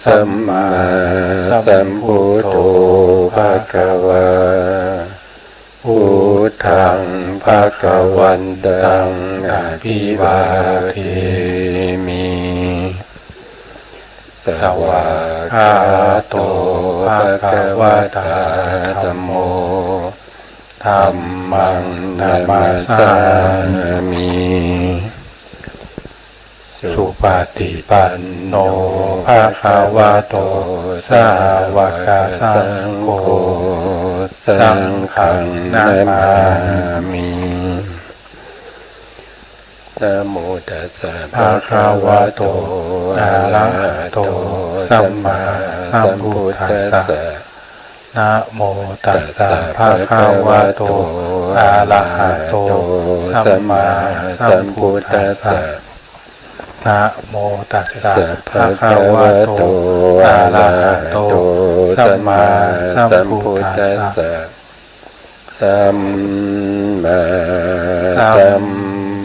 สัมมาสัมพุทโธภะคะวะพุทธังภะคะวันตังอะภิวาเทมิสวากขาโตภะคะวะตาธัมโมธัมมังนัมมัสสามิสุปฏิปันโนภะคะวะโตสาวกสังโฆสังฆังนามามินะโมตัสสะภะคะวะโตอะระหะโตสัมมาสัมพุทธัสสะนะโมตัสสะภะคะวะโตอะระหะโตสัมมาสัมพุทธัสสะนะโมตัสสะภะคะวะโตอะระหะโตสัมมาสัมพุทธัสสะสัมมาสัม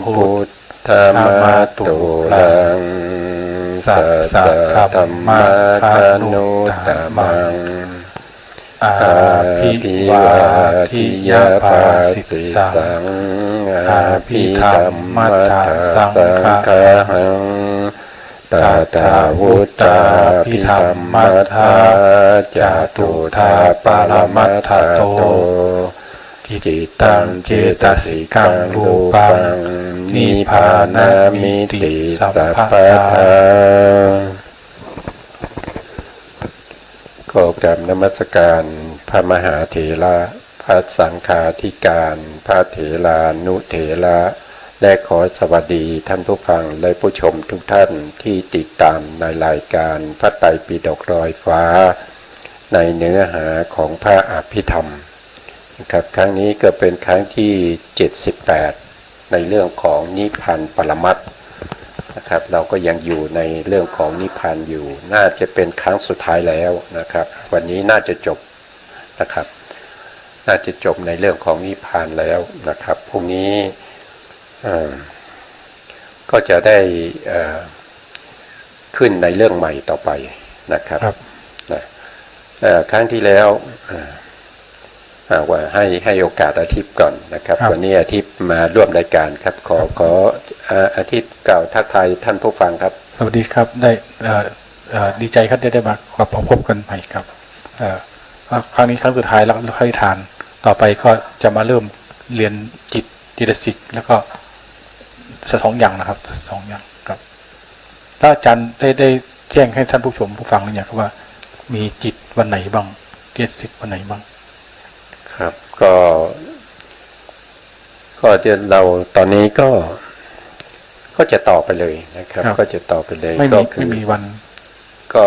พุทธัมมัตตุลังสัสสะธัมมาคานุตตมังอาภิวาทิยาภาสิสังอาภิธรรมัตถสังฆังตถาวุตตาภิธรรมัตถาจตุธาปรมัตถโตจิตตังเจตสิกังรูปังนิพพานามิติสัพพะทาขอกราบนมัสการพระมหาเถระพระสังฆาธิการพระเถรานุเถระและขอสวัสดีท่านผู้ฟังและผู้ชมทุกท่านที่ติดตามในรายการพระไตรปิฎกลอยฟ้าในเนื้อหาของพระอภิธรรมนะครับครั้งนี้ก็เป็นครั้งที่78ในเรื่องของนิพพานปรมัตถ์นะครับเราก็ยังอยู่ในเรื่องของนิพพานอยู่น่าจะเป็นครั้งสุดท้ายแล้วนะครับวันนี้น่าจะจบนะครับน่าจะจบในเรื่องของนิพพานแล้วนะครับพรุ่งนี้ก็จะได้ขึ้นในเรื่องใหม่ต่อไปนะครับนะครั้งที่แล้วว่าให้โอกาสอาทิตย์ก่อนนะครับวันนี้อาทิตย์มาร่วมรายการครับขออาทิตย์กล่าวทักทายท่านผู้ฟังครับสวัสดีครับได้ดีใจครับได้มาพบกันใหม่ครับครั้งนี้ครั้งสุดท้ายแล้วให้ทานต่อไปก็จะมาเริ่มเรียนจิตศิกแล้วก็สองอย่างนะครับสองอย่างครับถ้าอาจารย์ได้แจ้งให้ท่านผู้ชมผู้ฟังเนี่ยครับว่ามีจิตวันไหนบ้างจิตศิกวันไหนบ้างครับก็เราตอนนี้ก็จะต่อไปเลยนะครับก็จะต่อไปเลยไม่มีวันก็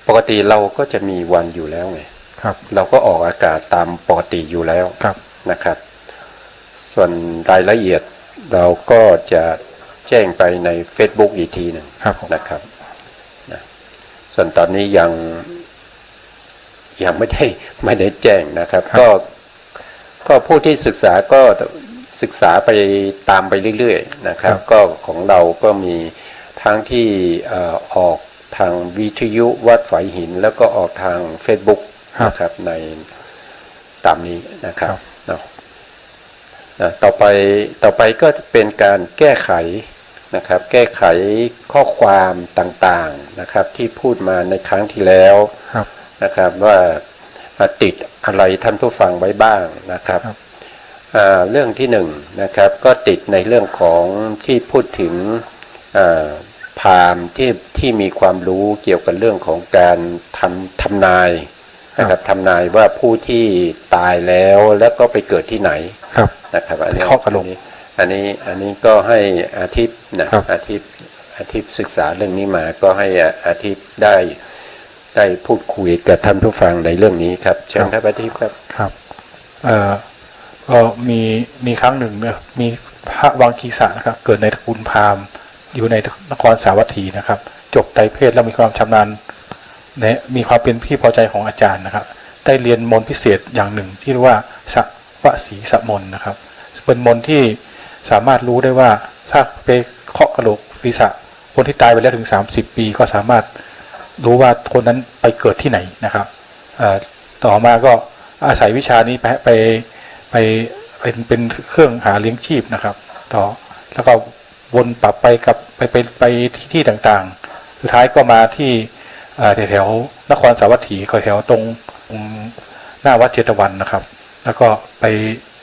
ปกติเราก็จะมีวันอยู่แล้วไงครับเราก็ออกอากาศตามปกติอยู่แล้วนะครับส่วนรายละเอียดเราก็จะแจ้งไปใน Facebook อีกทีหนึ่งนะครับส่วนตอนนี้ยังไม่ได้แจ้งนะครับก็ผู้ที่ศึกษาก็ศึกษาไปตามไปเรื่อยๆนะครับก็ของเราก็มีทั้งที่ออกทางวิทยุวัดฝายหินแล้วก็ออกทาง Facebook นะครับในตามนี้นะครับต่อไปก็เป็นการแก้ไขนะครับแก้ไขข้อความต่างๆนะครับที่พูดมาในครั้งที่แล้วนะครับว่าติดอะไรท่านผู้ฟังไว้บ้างนะครับเรื่องที่หนึ่งนะครับก็ติดในเรื่องของที่พูดถึงพราหมณ์ที่มีความรู้เกี่ยวกับเรื่องของการทำนายนะครับทำนายว่าผู้ที่ตายแล้วก็ไปเกิดที่ไหนนะครับอันนี้ก็ให้อาทิตย์นะอาทิตย์ศึกษาเรื่องนี้มาก็ให้อาทิตย์ได้พูดคุยกับท่านผู้ฟังในเรื่องนี้ครับเชิญครับอาทิตย์ครับครับก็มีครั้งหนึ่งเนี่ยมีพระวังคีสะนะครับเกิดในตระกูลพราหมณ์อยู่ในนครสาวัตถีนะครับจบไตรเพศแล้วมีความชำนาญมีความเป็นที่พอใจของอาจารย์นะครับได้เรียนมนต์พิเศษอย่างหนึ่งที่เรียกว่าสัวสีสมนต์นะครับเป็นมนต์ที่สามารถรู้ได้ว่าถ้าไปเคาะกระโหลกศีรษะ คนที่ตายไปแล้วถึง30 ปีก็สามารถรู้ว่าคนนั้นไปเกิดที่ไหนนะครับต่อมาก็อาศัยวิชานี้ไปเป็นเครื่องหาเลี้ยงชีพนะครับต่อแล้วก็วนปรับไปกับไปที่ต่างๆสุดท้ายก็มาที่แถวนครสาวัตถีแถวตรงหน้าวัดเชตวันนะครับแล้วก็ไป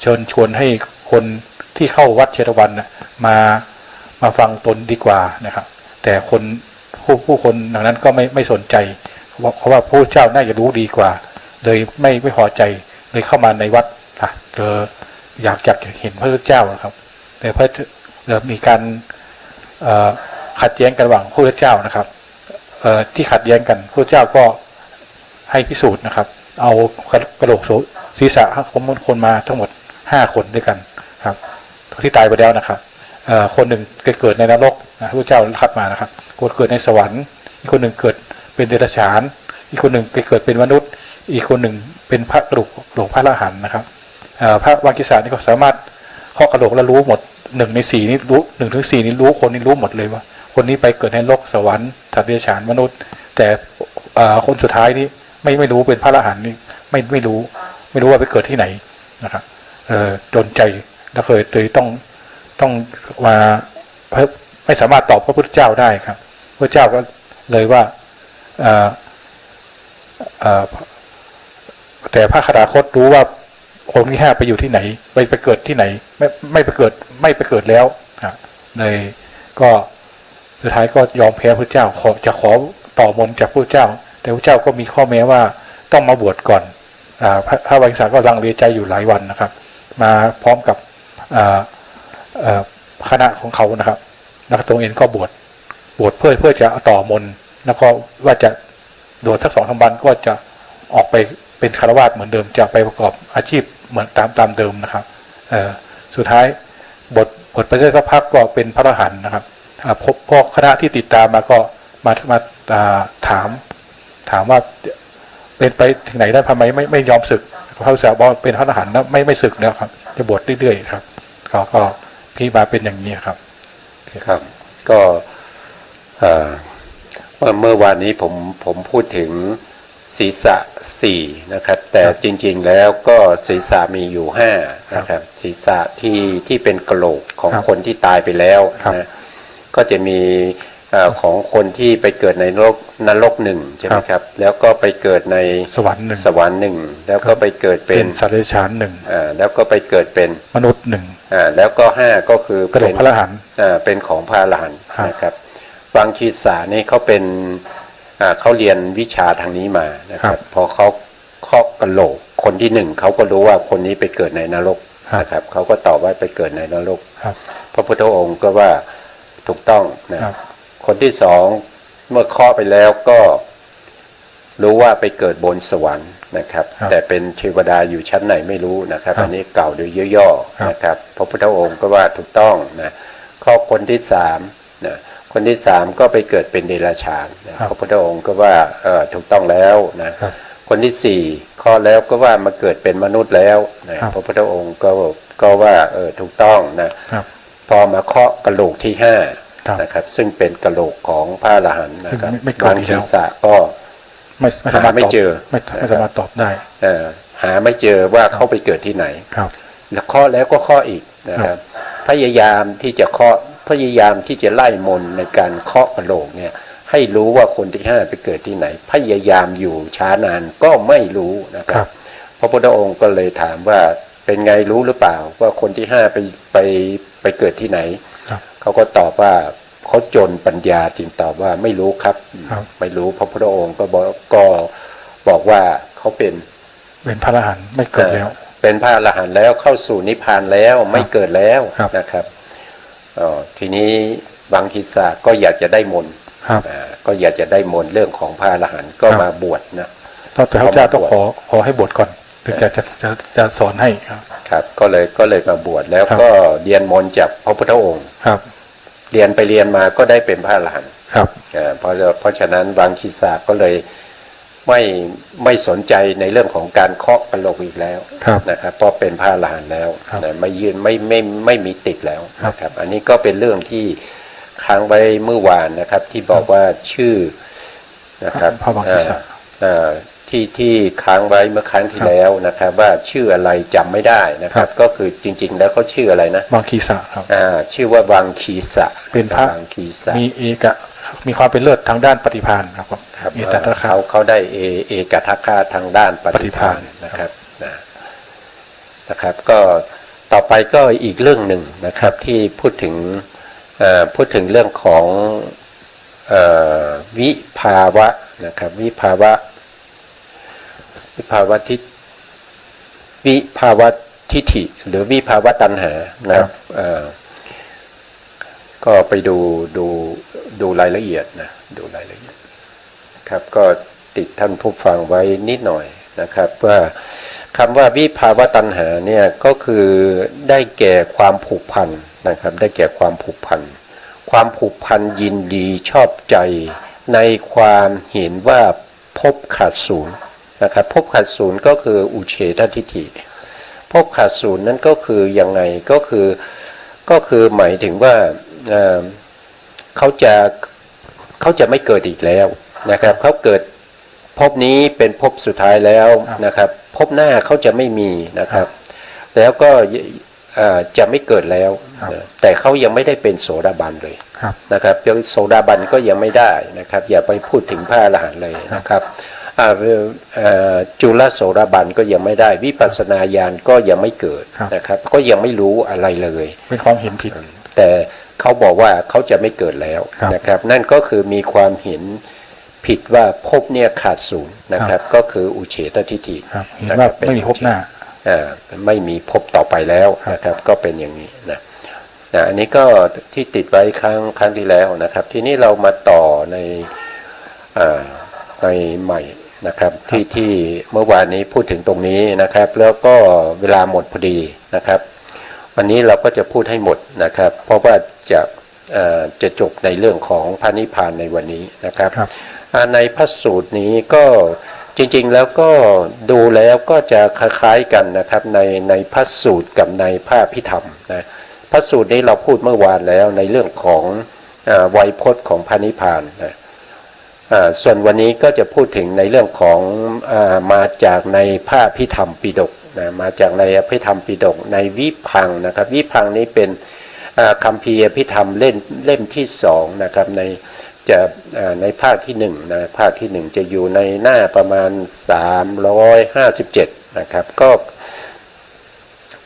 เชิญชวนให้คนที่เข้าวัดเชตวันมาฟังตนดีกว่านะครับแต่ผู้คนดังนั้นก็ไม่สนใจเพราะว่าพระเจ้าน่าจะรู้ดีกว่าเลยไม่พอใจเลยเข้ามาในวัดอยากเห็นพระเจ้านะครับแต่มีการขัดแย้งกันระหว่างพระเจ้านะครับที่ขัดแย้งกันพระเจ้าก็ให้พิสูจน์นะครับเอากระโหลกศีรษะของคนมาทั้งหมด5 คนด้วยกันครับที่ตายไปแล้วนะครับคนหนึ่งเกิดในนรกนะพระเจ้าคัดมานะครับคนเกิดในสวรรค์อีกคนหนึ่งเกิดเป็นเดรัจฉานอีกคนหนึ่งเกิดเป็นมนุษย์อีกคนหนึ่งเป็นพระกระดูกหลวงพระอรหันต์นะครับพระวังกิสานี่ก็สามารถเคาะกระโหลกแล้วรู้หมด1 ใน 4นี้รู้1 ถึง 4นี้รู้คนนี้รู้หมดเลยว่าคนนี้ไปเกิดในโลกสวรรค์สัตว์เดรัจฉานมนุษย์แต่คนสุดท้ายนี้ไม่รู้เป็นพระอรหันต์นี่ไม่รู้ว่าไปเกิดที่ไหนนะครับจนใจแล้วเลยต้องมาไม่สามารถตอบพระพุทธเจ้าได้ครับพระเจ้าก็เลยว่าแต่พระคตาคตรู้ว่าองค์ที่5ไปอยู่ที่ไหนไปเกิดที่ไหนไม่ไปเกิดแล้วเลยก็สุดท้ายก็ยอมแพ้พระเจ้าจะขอต่อมนจากพระเจ้าแต่พระเจ้าก็มีข้อแม้ว่าต้องมาบวชก่อนพระวังสาก็ลังเลใจอยู่หลายวันนะครับมาพร้อมกับคณะของเขานะครับนักตรงเองก็บวชเพื่อจะต่อมนแล้วก็ว่าจะโดดสัก2 วันก็จะออกไปเป็นคฤหัสถ์เหมือนเดิมจะไปประกอบอาชีพเหมือนตามเดิมนะครับสุดท้ายบทไปได้สักพักก็เป็นพระอรหันต์นะครับพวกคณะที่ติดตามมาก็มาถามว่าเป็นไปถึงไหนได้ทำไมไม่ยอมศึกพระพุทธเจ้าบอกเป็นพระอรหันต์แล้วไม่ศึกแล้วครับจะบวชเรื่อยๆครับก็พี่มาเป็นอย่างนี้ครับครับก็เมื่อวานนี้ผมพูดถึงศีรษะ4นะครับแต่จริงๆแล้วก็ศีรษะมีอยู่5นะครับศีรษะที่เป็นกะโหลกของคนที่ตายไปแล้วนะก็จะมีของคนที่ไปเกิดในนรก1ใช่ไหมครับแล้วก็ไปเกิดในสวรรค์1แล้วก็ไปเกิดเป็นสัตว์เดรัจฉาน1แล้วก็ไปเกิดเป็นมนุษย์1แล้วก็5ก็คือกระดูกพระอรหันต์เป็นของพระอรหันต์นะครับบางชีสานี่เขาเป็นเขาเรียนวิชาทางนี้มานะครับพอเขาเคาะกะโหลกคนที่1เขาก็รู้ว่าคนนี้ไปเกิดในนรกนะครับเขาก็ตอบว่าไปเกิดในนรกพระพุทธองค์ก็ว่าถูกต้องนะคนที่2เมื่อเคาะไปแล้วก็รู้ว่าไปเกิดบนสวรรค์นะครับแต่เป็นเทวดาอยู่ชั้นไหนไม่รู้นะครับอันนี้กล่าวโดยย่อๆนะครับพระพุทธองค์ก็ว่าถูกต้องนะข้อคนที่3นะคนที่3ก็ไปเกิดเป็นเดรัจฉานพระพุทธองค์ก็ว่าถูกต้องแล้วนะคนที่4ข้อแล้วก็ว่ามาเกิดเป็นมนุษย์แล้วนะพระพุทธองค์ก็ว่าถูกต้องนะพอมาเคาะกะโหลกที่5นะครับซึ่งเป็นกะโหลกของพระอรหันต์นะครับบางศีรษะก็หาไม่เจอไม่สามารถตอบได้หาไม่เจอว่าเขาไปเกิดที่ไหนแล้วเคาะแล้วก็เคาะอีกนะครับพยายามที่จะเคาะพยายามที่จะไล่มนต์ในการเคาะกะโหลกเนี่ยให้รู้ว่าคนที่5ไปเกิดที่ไหนพยายามอยู่ช้านานก็ไม่รู้นะครับพระพุทธองค์ก็เลยถามว่าเป็นไงรู้หรือเปล่าว่าคนที่5ไปเกิดที่ไหนเขาก็ตอบว่าเขาจนปัญญาจึงตอบว่าไม่รู้ครับไม่รู้พระพุทธองค์ก็บอกว่าเขาเป็นพระอรหันต์ไม่เกิดแล้วเป็นพระอรหันต์แล้วเข้าสู่นิพพานแล้วไม่เกิดแล้วนะครับทีนี้บางคิสาก็อยากจะได้มนต์ก็อยากจะได้มนต์เรื่องของพระอรหันต์ก็มาบวชนะแต่พระเจ้าต้องขอให้บวชก่อนถึงจะสอนให้ครับก็เลยมาบวชแล้วก็เรียนมนต์จากพระพุทธองค์เรียนไปเรียนมาก็ได้เป็นพระอรหันต์เพราะฉะนั้นบางคิสาก็เลยไม่สนใจในเรื่องของการเคาะกะโหลกอีกแล้วนะครับเพราะเป็นพระอรหันต์แล้วไม่ยืนไม่มีติดแล้วนะครับอันนี้ก็เป็นเรื่องที่ ค้างไว้เมื่อวานนะครับ ที่บอกว่าชื่อนะครับ พระวังคีสะ ที่ค้างไว้เมื่อครั้งที่แล้วนะครับ ว่าชื่ออะไรจำไม่ได้นะครับ ก็คือจริง ๆ แล้วเขาชื่ออะไรนะ วังคีสะครับ ชื่อว่าวังคีสะ เป็นพระ วังคีสะ มีความเป็นเลิศทางด้านปฏิภาณครับผม ครับ มีแต่ราคา เขาได้เอกทัคคะทางด้านปฏิภาณ ปฏิภาณ นะครับนะครับ ก็ต่อไปก็อีกเรื่องหนึ่งนะครับที่พูดถึงเรื่องของวิภาวะนะครับวิภาวะทิฏฐิหรือวิภาวะตัณหานะครับก็ไปดูรายละเอียดนะดูรายละเอียดครับก็ติดท่านผู้ฟังไว้นิดหน่อยนะครับว่าคำว่าวิภาวะตัณหาเนี่ยก็คือได้แก่ความผูกพันนะครับได้แก่ความผูกพันยินดีชอบใจในความเห็นว่าภพขาดศูนย์นะครับภพขาดศูนย์ก็คืออุเฉททิฏฐิภพขาดศูนย์นั้นก็คือยังไงก็คือหมายถึงว่าเขาจะไม่เกิดอีกแล้วนะครับเขาเกิดภพนี้เป็นภพสุดท้ายแล้วนะครับภพหน้าเขาจะไม่มีนะครับแล้วก็จะไม่เกิดแล้วแต่เขายังไม่ได้เป็นโสดาบันเลยนะครับโสดาบันก็ยังไม่ได้นะครับอย่าไปพูดถึงพระอรหันต์เลยนะครับจุลโสดาบันก็ยังไม่ได้วิปัสสนาญาณก็ยังไม่เกิดนะครับก็ยังไม่รู้อะไรเลยเป็นความเห็นผิดแต่เขาบอกว่าเขาจะไม่เกิดแล้วนะครับนั่นก็คือมีความเห็นผิดว่าภพเนี่ยขาดศูนย์นะครับก็คืออุเฉททิฏฐิเห็นว่าไม่มีภพหน้าไม่มีภพต่อไปแล้วนะครับก็เป็นอย่างนี้นะอันนี้ก็ที่ติดไว้ครั้งที่แล้วนะครับทีนี้เรามาต่อในใหม่นะครับที่เมื่อวานนี้พูดถึงตรงนี้นะครับแล้วก็เวลาหมดพอดีนะครับวันนี้เราก็จะพูดให้หมดนะครับเพราะว่าจะจบในเรื่องของพระนิพพานในวันนี้นะครับในพระสูตรนี้ก็จริงๆแล้วก็ดูแล้วก็จะคล้ายๆกันนะครับในพระสูตรกับในพระอภิธรรมนะพระสูตรนี้เราพูดเมื่อวานแล้วในเรื่องของไวยพจน์ของพระนิพพานนะส่วนวันนี้ก็จะพูดถึงในเรื่องของมาจากในพระอภิธรรมปิฎกนะมาจากในอภิธรรมปิฎกในวิพังค์นะครับวิพังค์นี้เป็นคัมภีร์อภิธรรมเล่มที่2นะครับในภาคที่1นะภาคที่1จะอยู่ในหน้าประมาณ357นะครับก็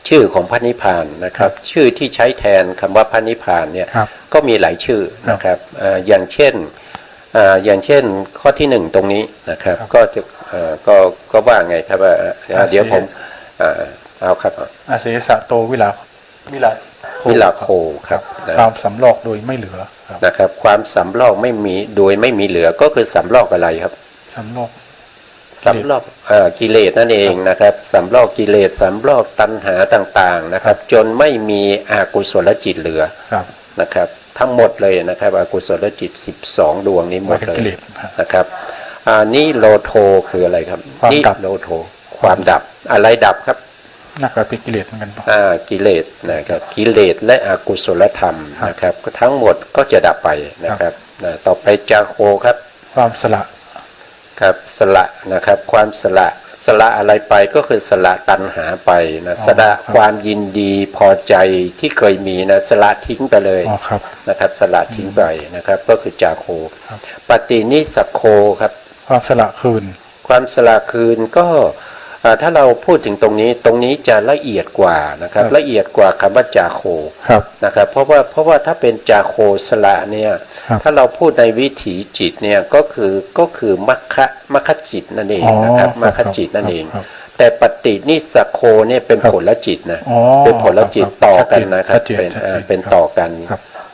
ชื่อของพระนิพพานนะครับชื่อที่ใช้แทนคำว่าพระนิพพานเนี่ยก็มีหลายชื่อนะครับอย่างเช่นข้อที่1ตรงนี้นะครับก็ว่าไงครับเดี๋ยวผมเอาครับอาเสสะโตวิลาโคครับความสำรอกโดยไม่เหลือนะครับความสำรอกไม่มีโดยไม่มีเหลือก็คือสำรอกอะไรครับสำรอกกิเลสนั่นเองนะครับสำรอกกิเลสสำรอกตัณหาต่างๆนะครับจนไม่มีอกุศลจิตเหลือนะครับทั้งหมดเลยนะครับอกุศลจิต12ดวงนี้หมดเลยนะครับนี่โลโทคืออะไรครับนี่โลโทความดับอะไรดับครับนักเป็นกิเลสเหมือนกันกิเลสนะครับกิเลสและอกุศลธรรมนะครับทั้งหมดก็จะดับไปนะครับต่อไปจาโคครับความสละครับสละนะครับความสละอะไรไปก็คือสละตัณหาไปนะสละความยินดีพอใจที่เคยมีนะสละทิ้งไปเลยนะครับสละทิ้งไปนะครับก็คือจาโคปฏินิสโคครับความสละคืนก็ถ้าเราพูดถึงตรงนี้จะละเอียดกว่านะครับละเอียดกว่าคำว่าจาโคนะครับเพราะว่าถ้าเป็นจาโคสละเนี่ยถ้าเราพูดในวิถีจิตเนี่ยก็คือมัคคจิตนั่นเองนะครับมัคคจิตนั่นเองแต่ปฏินิสโคเนี่ยเป็นผลจิตนะเป็นผลจิตต่อกันนะครับเป็นต่อกัน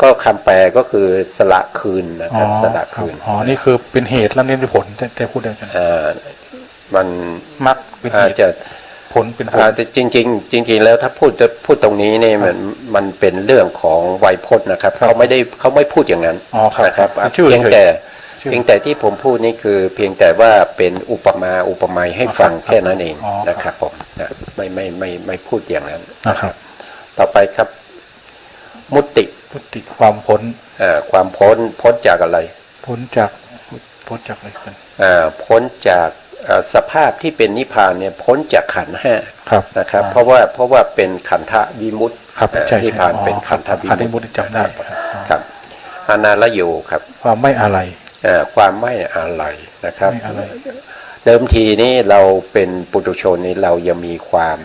ก็คำแปลก็คือสละคืนนะครับสละคืนนี่คือเป็นเหตุแล้วนี่เป็นผลแต่พูดได้มันมักเป็นเหตุผลเป็นแต่จริงแล้วถ้าพูดตรงนี้เนี่ยมันเป็นเรื่องของไวยพจน์นะครับเขาไม่พูดอย่างนั้นนะครับเพียงแต่ที่ผมพูดนี่คือเพียงแต่ว่าเป็นอุปมาให้ฟังแค่นั้นเองนะครับผมไม่พูดอย่างนั้นนะครับต่อไปครับมุติ พุทธิความพ้น ความพ้นจากอะไร พ้นจากอะไรกัน พ้นจากสภาพที่เป็นนิพพานเนี่ยพ้นจากขันธ์ห้า ครับ นะครับเพราะว่าเป็นขันธวิมุตติ ครับใช่ นิพพานเป็นขันธวิ ขันธวิ มุ มุ ต ต ติ ติจำได้ ครับอนาลโยครับ ความไม่อะไร ความไม่อะไรนะครับ ไม่อะไร เดิมทีนี้เราเป็นปุถุชนนี้เรายังมีความ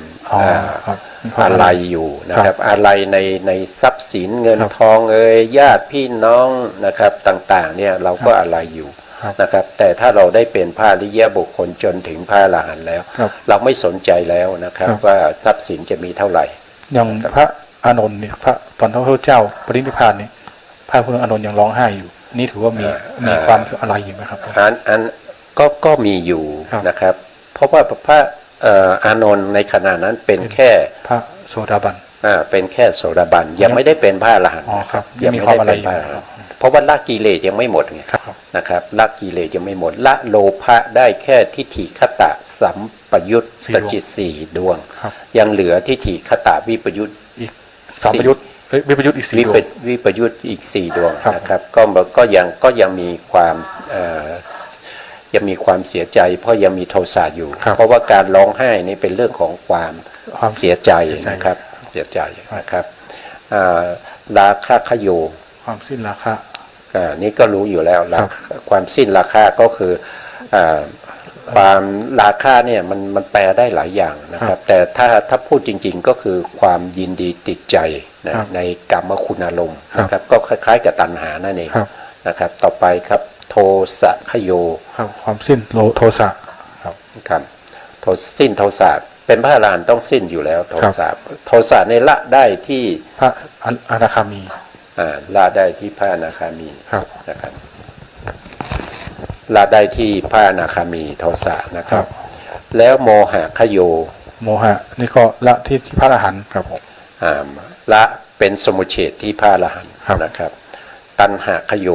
ครับมีความ อะไรอยู่นะครับอะไรในทรัพย์สินเงินทองญาติพี่น้องนะครับต่างๆเนี่ยเราก็อะไรอยู่นะครับแต่ถ้าเราได้เป็นพระอริยบุคคลจนถึงพระอรหันต์แล้ว เราไม่สนใจแล้วนะครับว่าทรัพย์สินจะมีเท่าไหร่ อย่างพระอานนท์เนี่ยพระตอนพระพุทธเจ้าปรินิพพานเนี่ยพระพุทธอานนท์ยังร้องไห้อยู่นี่ถือว่ามีความอะไรอยู่ไหมครับ อันก็มีอยู่นะครับเพราะว่าพระอานนท์ในขณะนั้นเป็นแค่ พระโสดาบัน เป็นแค่โสดาบันยังไม่ได้เป็นพระอรหันต์ ครับ ยัง มี ไม่ ความ ได้ อะไร เป็น อ พ ยู่ ระอรหันต์เพราะว่าละกิเลสยังไม่หมดไง ครับ นะครับละกิเลสยังไม่หมดละโลภะได้แค่ทิฏฐิคตะสัมปยุตตจิตสี่ดวง ครับ ยังเหลือทิฏฐิคตะวิปยุต อีกสามประยุทธ์วิปยุทธ์อีกสี่ดวง วิปยุตอีกสี่ดวง ครับ นะครับก็ยังมีความยังมีความเสียใจ เพราะยังมีโทสะอยู่ เพราะว่าการร้องไห้นี่เป็นเรื่องของความเสียใจนะครับเสียใจนะครับราคะขโย ความสิ้นราคะ นี่ก็รู้อยู่แล้วความสิ้นราคาก็คือความราคาเนี่ยมันแปลได้หลายอย่างนะครับแต่ถ้าพูดจริงๆก็คือความยินดีติดใจนะในกรรมคุณอารมณ์นะครับก็คล้ายๆกับตัณหานั่นเองนะครับต่อไปครับโทสะขโย ครับความสิ้นโทสะครับ ครับสิ้นโทสะเป็นพระอรหันต์ต้องสิ้นอยู่แล้วโทสะในละได้ที่ พระอนาคามี ละได้ที่พระอนาคามี ครับ นะครับละได้ที่พระอนาคามีโทสะนะครับแล้วโมหะขโย โมหะนี่ก็ละที่พระอรหันต์ครับผม ละเป็นสมุเฉทที่พระอรหันต์นะครับตัณหะขโย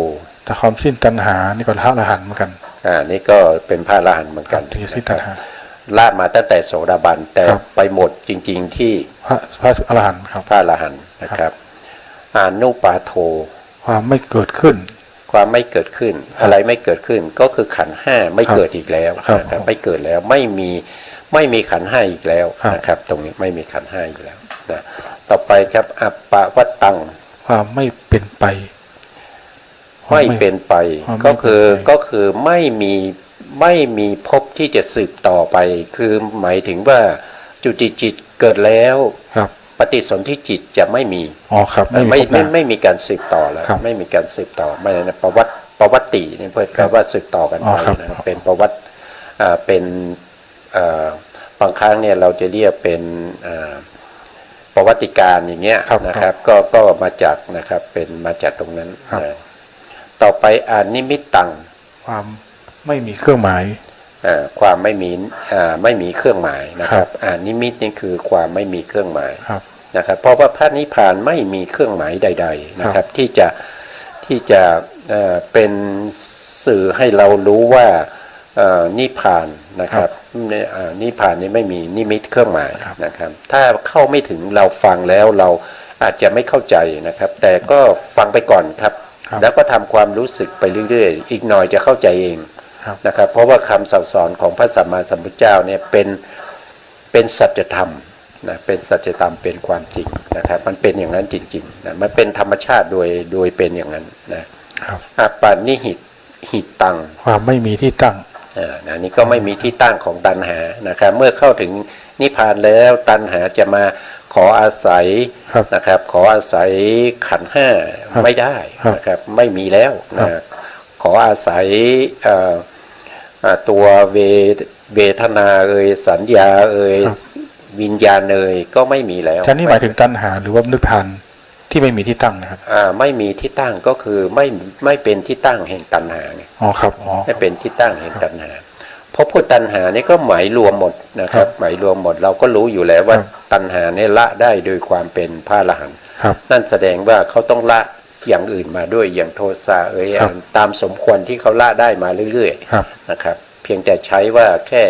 แต่ความสิ้นตัณหานี่ก็พระอรหันต์เหมือนกัน นี่ก็เป็นพระอรหันต์เหมือนกัน ที่สิ้นตัณหา ละมาตั้งแต่โสดาบันแต่ไปหมดจริงๆที่ พระอรหันต์ครับ พระอรหันต์นะครับอนุปาโท ความไม่เกิดขึ้น ความไม่เกิดขึ้นอะไรไม่เกิดขึ้นก็คือขันธ์ห้าไม่เกิดอีกแล้วนะครับไม่เกิดแล้วไม่มีขันธ์ห้าอีกแล้วนะครับตรงนี้ไม่มีขันธ์ห้าอีกแล้วนะต่อไปครับอัปปะวัตตัง ความไม่เป็นไป ไม่เป็นไปก็คือไม่มีภพที่จะสืบต่อไปคือหมายถึงว่าจุติจิตเกิดแล้วปฏิสนธิจิตจะไม่มีครับไม่มีการสืบต่อแล้วไม่มีการสืบต่อไม่นะประวัตินี่เพื่อแปลว่าสืบต่อกันไปนะเป็นประวัติเป็นบางครั้งเนี่ยเราจะเรียกเป็นประวัติการอย่างเงี้ยนะครับก็มาจากนะครับเป็นมาจากตรงนั้นต่อไปนิมิตตัง ความไม่มีเครื่องหมายความไม่มีเครื่องหมายนะครับนิมิตนี่คือความไม่มีเครื่องหมายนะครับเพราะว่าพระนิพพานไม่มีเครื่องหมายใดๆนะครับที่จะเป็นสื่อให้เรารู้ว่านิพพานนะครับนิพพานนี่ไม่มีนิมิตเครื่องหมายนะครับถ้าเข้าไม่ถึงเราฟังแล้วเราอาจจะไม่เข้าใจนะครับแต่ก็ฟังไปก่อนครับแล้วก็ทำความรู้สึกไปเรื่อยๆอีกหน่อยจะเข้าใจเองนะครับเพราะว่าคำสั่งสอนของพระสัมมาสัมพุทธเจ้าเนี่ยเป็นสัจธรรมนะเป็นสัจธรรมเป็นความจริงนะครับมันเป็นอย่างนั้นจริงๆนะมันเป็นธรรมชาติโดยเป็นอย่างนั้นนะอัปปานิหิตัง ความไม่มีที่ตั้งนี่ก็ไม่มีที่ตั้งของตัณหานะครับเมื่อเข้าถึงนิพพานแล้วตัณหาจะมาขออาศัยนะครับขออาศัยขันธ์ห้าไม่ได้นะครับไม่มีแล้วนะขออาศัยตัวเวทนาสัญญาวิญญาณก็ไม่มีแล้วท่านนี่หมายถึงตัณหาหรือว่านิพพานที่ไม่มีที่ตั้งนะครับไม่มีที่ตั้งก็คือไม่เป็นที่ตั้งแห่งตัณหาไงครับไม่เป็นที่ตั้งแห่งตัณหาเพราะพูดตัณหานี่ก็หมายรวมหมดนะครับหมายรวมหมดเราก็รู้อยู่แล้วว่าตัณหาเนี่ยละได้โดยความเป็นพระอรหันต์นั่นแสดงว่าเขาต้องละอย่างอื่นมาด้วยอย่างโทสะตามสมควรที่เขาละได้มาเรื่อยๆนะครับเพียงแต่ใช้ว่าแค่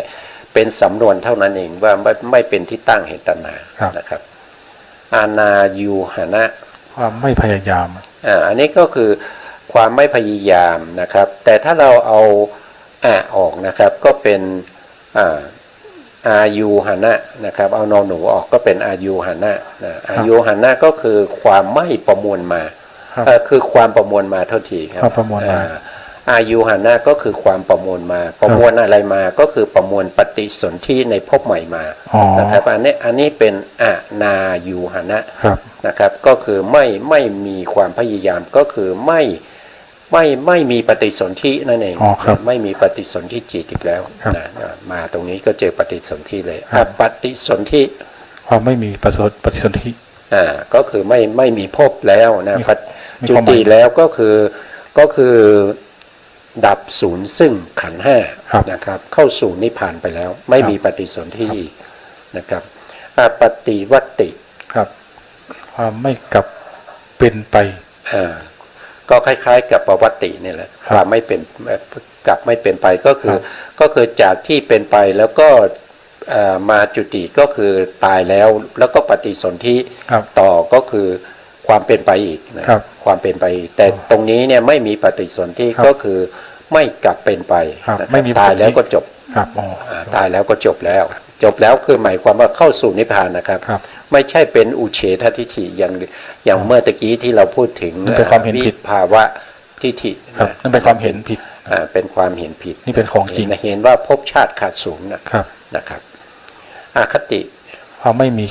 เป็นสำนวนเท่านั้นเองว่าไม่เป็นที่ตั้งแห่งตัณหานะครับอานายูหนะ ความไม่พยายาม อันนี้ก็คือความไม่พยายามนะครับแต่ถ้าเราเอาออกนะครับก็เป็นอายุหนะนะครับเอานอหนูออกก็เป็นอายุหนะอายุหนะก็คือความไม่ประมวลมาคือความประมวลมาเท่าทีครับประมวลมาอายุหนะก็คือความประมวลมาประมวลอะไรมาก็คือประมวลปฏิสนธิในภพใหม่มานะครับอันนี้เป็นนายูหนะนะครับก็คือไม่มีความพยายามก็คือไม่มีปฏิสนธินั่นเองไม่มีปฏิสนธิจิตอีกแล้วนะมาตรงนี้ก็เจอปฏิสนธิเลยปฏิสนธิความไม่มีปฏิสนธิก็คือไม่มีภพแล้วนะจุติแล้วก็คือดับศูนย์ซึ่งขันธ์ห้านะครับเข้าสู่นิพพานไปแล้วไม่มีปฏิสนธินะครับปฏิวัติครับความไม่กลับเป็นไปก็คล้ายๆกับประวัตินี่แหละความไม่เป็นกลับไม่เป็นไปก็คือจากที่เป็นไปแล้วก็มาจุติก็คือตายแล้วก็ปฏิสนธิต่อก็คือความเป็นไปอีกนะความเป็นไปแต่ตรงนี้เนี่ยไม่มีปฏิสนธิก็คือไม่กลับเป็นไปไม่มีตายแล้วก็จบตายแล้วก็จบแล้วคือหมายความว่าเข้าสู่นิพพานนะครับไม่ใช่เป็นอุเฉททิฏฐิอย่างเมื่อตะกี้ที่เราพูดถึงวิภาวะทิฏฐินั่นเป็นความเห็นผิดเป็นความเห็นผิดนี่เป็นของจริงเห็นว่าภพชาติขาดศูนย์นะครับอคติความไม่มี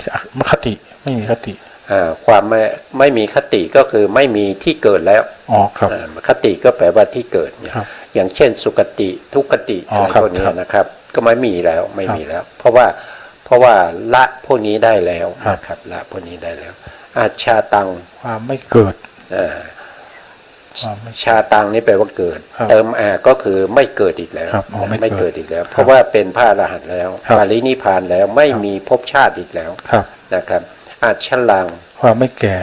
คติไม่มีคติความไม่มีคติก็คือไม่มีที่เกิดแล้วคติก็แปลว่าที่เกิดอย่างเช่นสุคติทุกขติอะไรพวกนี้นะครับก็ไม่มีแล้วเพราะว่าละพวกนี้ได้แล้วนะครับละพวกนี้ได้แล้วอาชาตังความไม่เกิดชาตังนี่แปลว่าเกิดเติมก็คือไม่เกิดอีกแล้วไม่เกิดอีกแล้วเพราะว่าเป็นพระอรหันต์แล้วปรินิพพานแล้วไม่มีภพชาติอีกแล้วนะครับอาชลังความไม่แก่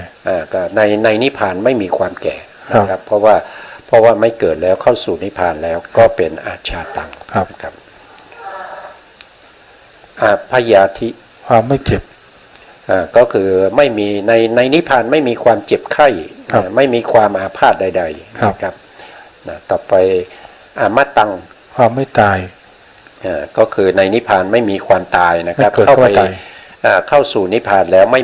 ก็ในนิพพานไม่มีความแก่นะครับเพราะว่าไม่เกิดแล้วเข้าสู่นิพพานแล้วก็เป็นอาชาตังครับพยาธิความไม่เจ็บก็คือไม่มีในนิพพานไม่มีความเจ็บไข้ไม่มีความอาพาธใดๆนะครับต่อไปมัตตังความไม่ตายก็คือในนิพพานไม่มีความตายนะครับเข้าสู่นิพพานแล้วไม่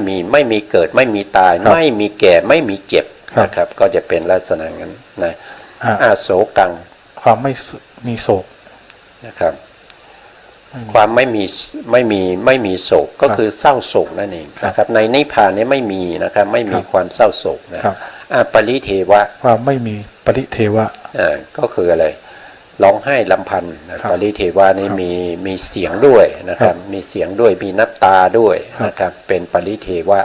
มีเกิดไม่มีตายไม่มีแก่ไม่มีเจ็บนะครับก็จะเป็นลักษณะนั้นนะโศกังความไม่มีโศกนะครับความไม่มีโศกก็คือเศร้าโศกนั่นเองนะครับในนิพพานนี้ไม่มีนะครับไม่มีความเศร้าโศกนะปริเทวะความไม่มีปริเทวะก็คืออะไรร้องไห้ลำพันธ์ปริเทวะนี้มีเสียงด้วยนะครับมีเสียงด้วยมีน้ำตาด้วยนะครับเป็นปริเทวะ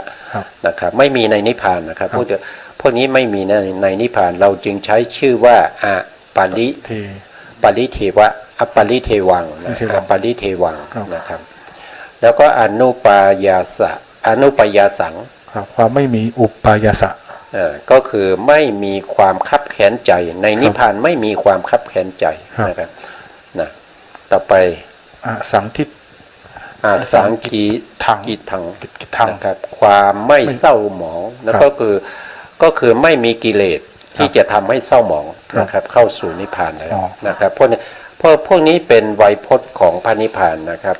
นะครับไม่มีในนิพพานนะครับพวกนี้ไม่มีในนิพพานเราจึงใช้ชื่อว่าปริเทวะอปริเทวังปริเทวังนะครับแล้วก็อนุปายาสังความไม่มีอุปายาสะก็คือไม่มีความคับแค้นใจในนิพพานไม่มีความคับแค้นใจนะครับนะต่อไปสังทิฏสังกีทังครับความไม่เศร้าหมองแล้วก็คือไม่มีกิเลสที่จะทำให้เศร้าหมองนะครับเข้าสู่นิพพานแล้วนะครับพวกนี้เป็นไวยพจน์ของพระนิพพานนะครับ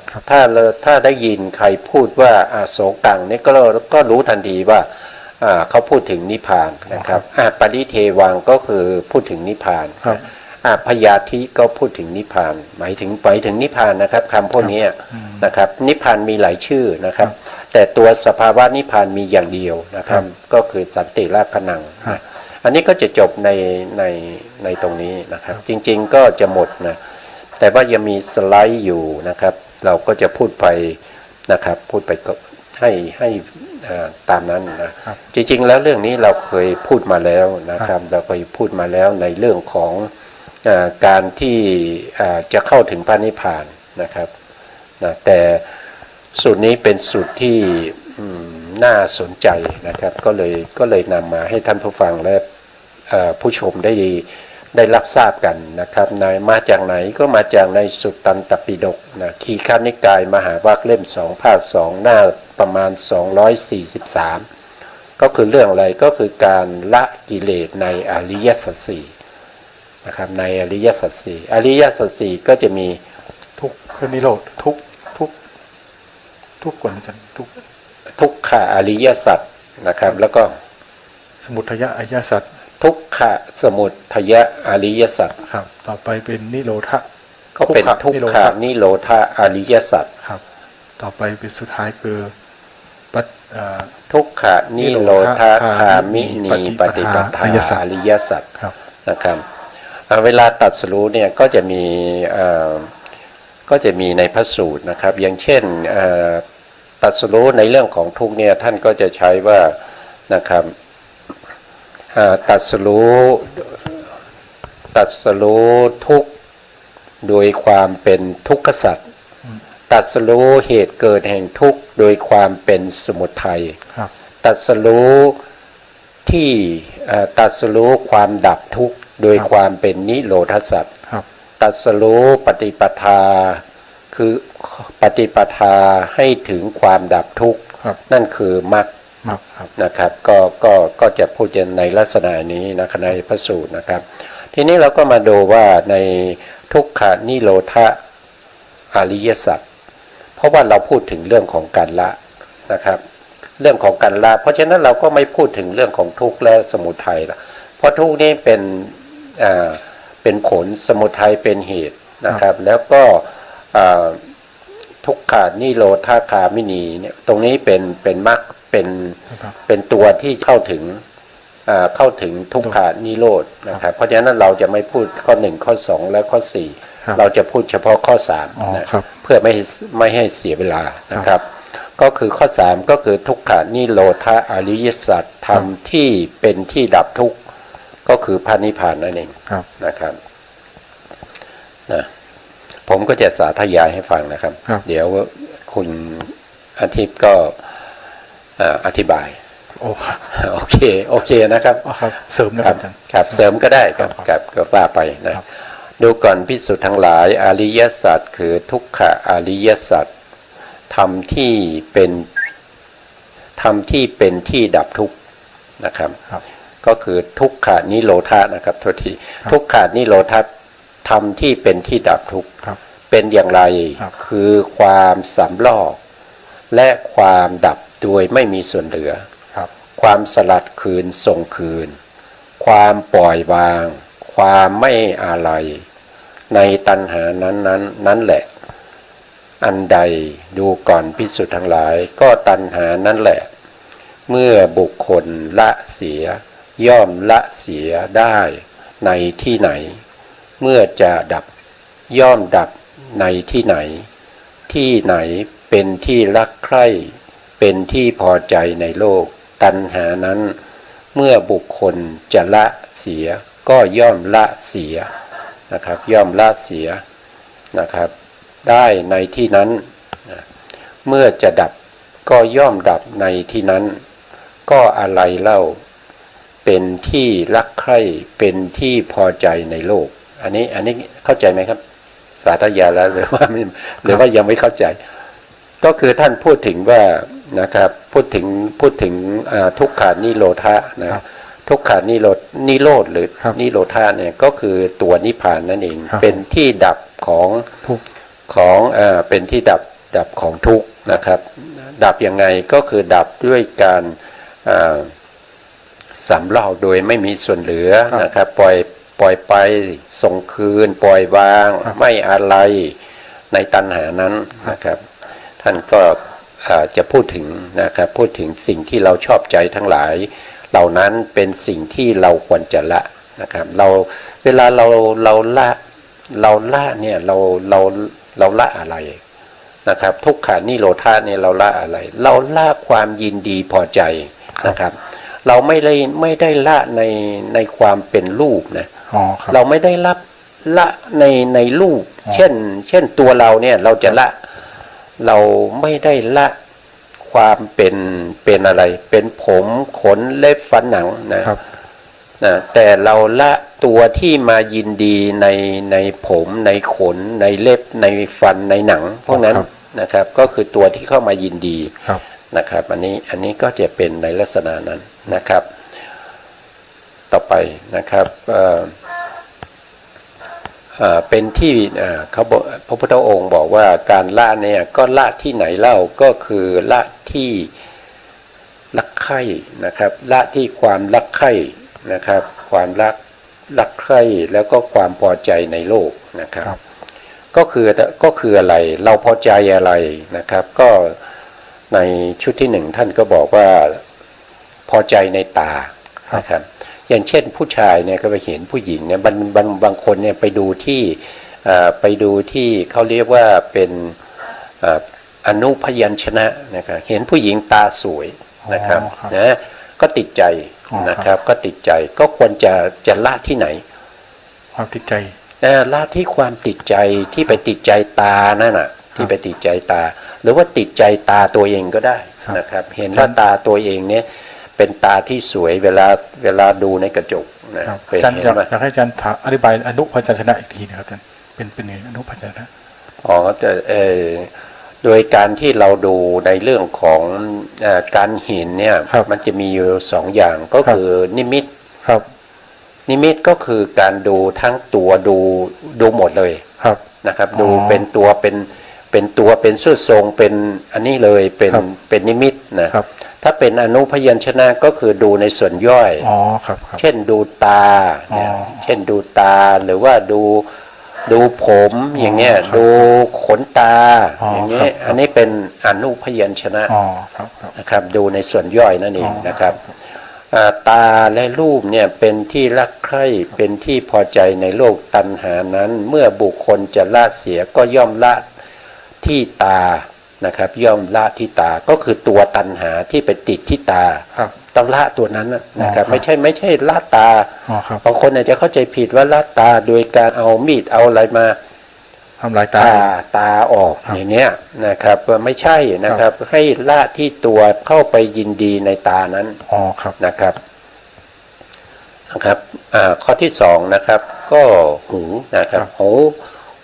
ถ้าได้ยินใครพูดว่าโสกังนี่ก็รู้ทันทีว่าเขาพูดถึงนิพพานนะครับปริเทวังก็คือพูดถึงนิพพานพยาธิก็พูดถึงนิพพานหมายถึงนิพพานนะครับคำพวกนี้นะครับนิพพานมีหลายชื่อนะครับแต่ตัวสภาวะนิพพานมีอย่างเดียวนะครับก็คือสันติราพนังอันนี้ก็จะจบในตรงนี้นะครับจริงๆก็จะหมดนะแต่ว่ายังมีสไลด์อยู่นะครับเราก็จะพูดไปนะครับพูดไปก็ให้ตามนั้นนะจริงๆแล้วเรื่องนี้เราเคยพูดมาแล้วนะครับเราเคยพูดมาแล้วในเรื่องของการที่จะเข้าถึงพระนิพพานนะครับนะแต่สูตรนี้เป็นสูตรที่น่าสนใจนะครับก็เลยนำมาให้ท่านผู้ฟังและผู้ชมได้รับทราบกันนะครับมาจากไหนก็มาจากในสุตตันตปิฎกนะทีฆนิกายมหาวรรคเล่ม2ภาค2หน้าประมาณ243 ก็คือเรื่องอะไรก็คือการละกิเลสในอริยสัจสี่นะครับในอริยสัจสี่อริยสัจสี่ก็จะมี ทุกข์คือนิโรธทุกข์ก่อนอาจารย์ทุกข์ ทุกขะอริยสัจนะครับแล้วก็ สมุทัยอริยสัจ ทุกขะสมุทัยอริยสัจ ครับ ต่อไปเป็นนิโรธะ ก็เป็นทุกขะนิโรธาอริยสัจ ครับ ต่อไปเป็นสุดท้ายคือปัจ ทุกขะนิโรธาคามินีปฏิปทาอริยสัจ ครับ นะครับเวลาตัดสรู้เนี่ยก็จะมีในพระสูตรนะครับอย่างเช่นตัดสรู้ในเรื่องของทุกเนี่ยท่านก็จะใช้ว่านะครับตัดสรู้ทุกข์โดยความเป็นทุกขสัจตัดสรู้เหตุเกิดแห่งทุกข์โดยความเป็นสมุทัย ครับ ตัดสรู้ที่ตัดสรู้ความดับทุกข์โดยความเป็นนิโรธสัจ ครับ ตัดสรู้ปฏิปทาคือปฏิปทาให้ถึงความดับทุกข์ ครับ นั่นคือมรรค มากครับ นะครับก็จะพูดในลักษณะนี้นะในพระสูตรนะครับทีนี้เราก็มาดูว่าในทุกขานิโรธาอริยสัจเพราะว่าเราพูดถึงเรื่องของการละนะครับเรื่องของการละเพราะฉะนั้นเราก็ไม่พูดถึงเรื่องของทุกข์และสมุทัยละเพราะทุกข์นี้เป็นผลสมุทัยเป็นเหตุนะครับแล้วก็ทุกขานิโรธาคามินีเนี่ยตรงนี้เป็นมรรคเป็นตัวที่เข้าถึงทุกขานิโรธนะครับเพราะฉะนั้นเราจะไม่พูดข้อ1ข้อ2และข้อ4เราจะพูดเฉพาะข้อ3นะเพื่อไม่ให้เสียเวลานะครับก็คือข้อ3ก็คือทุกขานิโรธาอริยสัจธรรมที่เป็นที่ดับทุกข์ก็คือพระนิพพานนั่นเองนะครับนะผมก็จะสาธยายให้ฟังนะครับเดี๋ยวคุณอาทิตย์ก็อธิบายโอเคนะครับเสริมนะครับอาจารย์ ครับเสริมก็ได้ครับก็ว่าไปนะดูก่อนภิกษุทั้งหลายอริยสัจคือทุกขะอริยสัจธรรมที่เป็นที่ดับทุกข์นะครับก็คือทุกขานิโรธานะครับโทษทีทุกขานิโรธาธรรมที่เป็นที่ดับทุกข์เป็นอย่างไรคือความสำลอกและความดับโดยไม่มีส่วนเหลือความสลัดคืนส่งคืนความปล่อยวางความไม่อาลัยในตัณหานั้นแหละอันใดดูก่อนภิกษุทั้งหลายก็ตัณหานั่นแหละเมื่อบุคคลละเสียย่อมละเสียได้ในที่ไหนเมื่อจะดับย่อมดับในที่ไหนที่ไหนเป็นที่รักใคร่เป็นที่พอใจในโลกตัณหานั้นเมื่อบุคคลจะละเสียก็ย่อมละเสียนะครับย่อมละเสียนะครับได้ในที่นั้นเมื่อจะดับก็ย่อมดับในที่นั้นก็อะไรเล่าเป็นที่รักใคร่เป็นที่พอใจในโลกอันนี้เข้าใจไหมครับสาธยายแล้วหรือว่ายังไม่เข้าใจก็คือท่านพูดถึงว่านะครับพูดถึงทุกขานิโรธานะทุกขานิโรธหรือนิโรธาเนี่ยก็คือตัวนิพพานนั่นเองเป็นที่ดับของเป็นที่ดับของทุกข์นะครับดับยังไงก็คือดับด้วยการสำลอกโดยไม่มีส่วนเหลือนะครับปล่อยไปส่งคืนปล่อยวางไม่อะไรในตัณหานั้นนะครับท่านก็จะพูดถึงนะครับพูดถึงสิ่งที่เราชอบใจทั้งหลายเหล่านั้นเป็นสิ่งที่เราควรจะละนะครับเวลาเราละเนี่ยเราละอะไรนะครับทุกขานิโรธาเนี่ยเราละอะไรเราละความยินดีพอใจนะครับเราไม่ได้ละในความเป็นรูปนะเราไม่ได้ละในรูปเช่นตัวเราเนี่ยเราจะละเราไม่ได้ละความเป็นอะไรเป็นผมขนเล็บฟันหนังนะแต่เราละตัวที่มายินดีในผมในขนในเล็บในฟันในหนังพวกนั้นนะครับก็คือตัวที่เข้ามายินดี นะครับอันนี้ก็จะเป็นในลักษณะนั้นนะครับต่อไปนะครับเป็นที่เขาบอกพระพุทธองค์บอกว่าการละเนี่ยก็ละที่ไหนเล่าก็คือละที่รักใคร่นะครับละที่ความรักใคร่นะครับความรักใคร่แล้วก็ความพอใจในโลกนะครับก็คืออะไรเราพอใจอะไรนะครับก็ในชุดที่หนึ่งท่านก็บอกว่าพอใจในตานะครับอย่างเช่นผู้ชายเนี่ยก็ไปเห็นผู้หญิงเนี่ยบางคนเนี่ยไปดูที่เขาเรียกว่าเป็นอนุพยัญชนะนะครับเห็นผู้หญิงตาสวยนะครับนะก็ติดใจนะครับก็ติดใจก็ควรจะละที่ไหนความติดใจละที่ความติดใจที่ไปติดใจตานั่นน่ะที่ไปติดใจตาหรือว่าติดใจตาตัวเองก็ได้นะครับเห็นว่าตาตัวเองเนี่ยเป็นตาที่สวยเวลาดูในกระจกนะอาจารย์อยากให้อาจารย์อธิบายอนุพยัญชนะอีกทีนะครับอาจารย์เป็นไงอนุพยัญชนะจะโดยการที่เราดูในเรื่องของการเห็นเนี่ยมันจะมีอยู่สองอย่างก็คือนิมิตครับนิมิตก็คือการดูทั้งตัวดูหมดเลยนะครับดูเป็นตัวเป็นสุดทรงเป็นอันนี้เลยเป็นนิมิตนะถ้าเป็นอนุพยัญชนะก็คือดูในส่วนย่อยเช่นดูตาเนี่ยเช่นดูตาหรือว่าดูผมอย่างเงี้ยดูขนตาอย่างเงี้ยอันนี้เป็นอนุพยัญชนะนะครับดูในส่วนย่อยนั่นเองนะครับตาและรูปเนี่ยเป็นที่รักใคร่เป็นที่พอใจในโลกตัณหานั้นเมื่อบุคคลจะละเสียก็ย่อมละที่ตานะครับย่อมละที่ตาก็คือตัวตัณหาที่ไปติดที่ตาต้องละตัวนั้นนะครับไม่ใช่ละตาบางคนอาจจะเข้าใจผิดว่าละตาโดยการเอามีดเอาอะไรมาทำลายตาออกอย่างเงี้ยนะครับไม่ใช่นะครับให้ละที่ตัวเข้าไปยินดีในตานั้นนะครับข้อที่สองนะครับก็หูนะครับ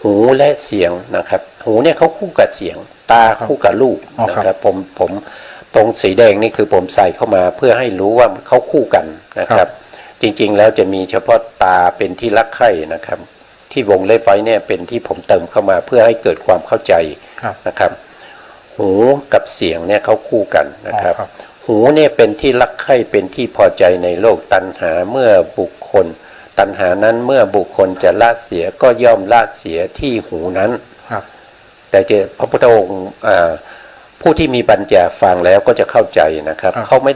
หูและเสียงนะครับหูเนี่ยเขาคู่กับเสียงตาคู่กับรูปนะครับผมตรงสีแดงนี่คือผมใส่เข้ามาเพื่อให้รู้ว่าเขาคู่กันนะครับจริงๆแล้วจะมีเฉพาะตาเป็นที่รักใคร่นะครับที่วงเล็บไว้เนี่ยเป็นที่ผมเติมเข้ามาเพื่อให้เกิดความเข้าใจนะครับหูกับเสียงเนี่ยเขาคู่กันนะครับหูเนี่ยเป็นที่รักใคร่เป็นที่พอใจในโลกตัณหาเมื่อบุคคลตัณหานั้นเมื่อบุคคลจะละเสียก็ย่อมละเสียที่หูนั้นแต่พระพุทธองค์ผู้ที่มีปัญญาฟังแล้วก็จะเข้าใจนะครับเขาไม่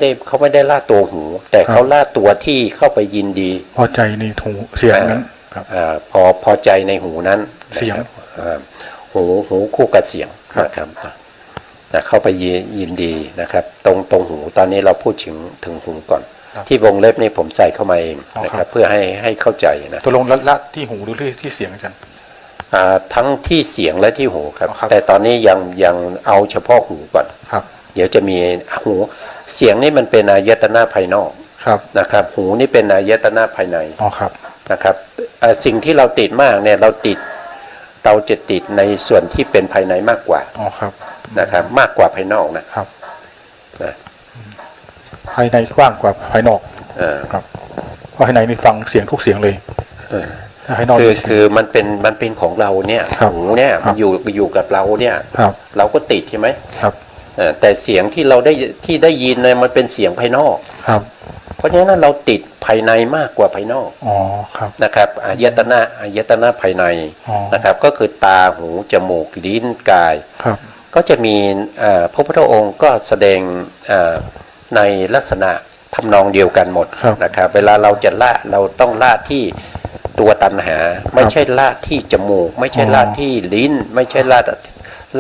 ได้ละตัวหูแต่เขาละตัวที่เข้าไปยินดีพอใจในหูเสียงนั้นพอใจในหูนั้นเสียงหูคู่กับเสียงนะครับเข้าไปยินดีนะครับตรงหูตอนนี้เราพูดถึงหูก่อนที่วงเล็บนี่ผมใส่เข้ามาเองนะครับเพื่อให้เข้าใจนะตัวลงละที่หูหรือที่เสียงอาจารย์ทั้งที่เสียงและที่หูครับแต่ตอนนี้ยังเอาเฉพาะหูก่อนเดี๋ยวจะมีหูเสียงนี่มันเป็นอายตนะภายนอกนะครับหูนี่เป็นอายตนะภายในนะครับสิ่งที่เราติดมากเนี่ยเราจะติดในส่วนที่เป็นภายในมากกว่านะครับมากกว่าภายนอกนะครับภายในกว้างกว่าภายนอกครับเพราะภายในนี่ฟังเสียงทุกเสียงเลยคือมันเป็นของเราเนี่ยหูเนี่ยมันอยู่กับเราเนี่ยเราก็ติดใช่ไหมแต่เสียงที่เราได้ยินเนี่ยมันเป็นเสียงภายนอกเพราะฉะนั้นเราติดภายในมากกว่าภายนอกนะครับอายตนะภายในนะครับก็คือตาหูจมูกลิ้นกายก็จะมีพระพุทธองค์ก็แสดงในลักษณะทำนองเดียวกันหมดนะครับเวลาเราจะละเราต้องละที่ตัวตัณหาไม่ใช่ละที่จมูกไม่ใช่ละที่ลิ้นไม่ใช่ล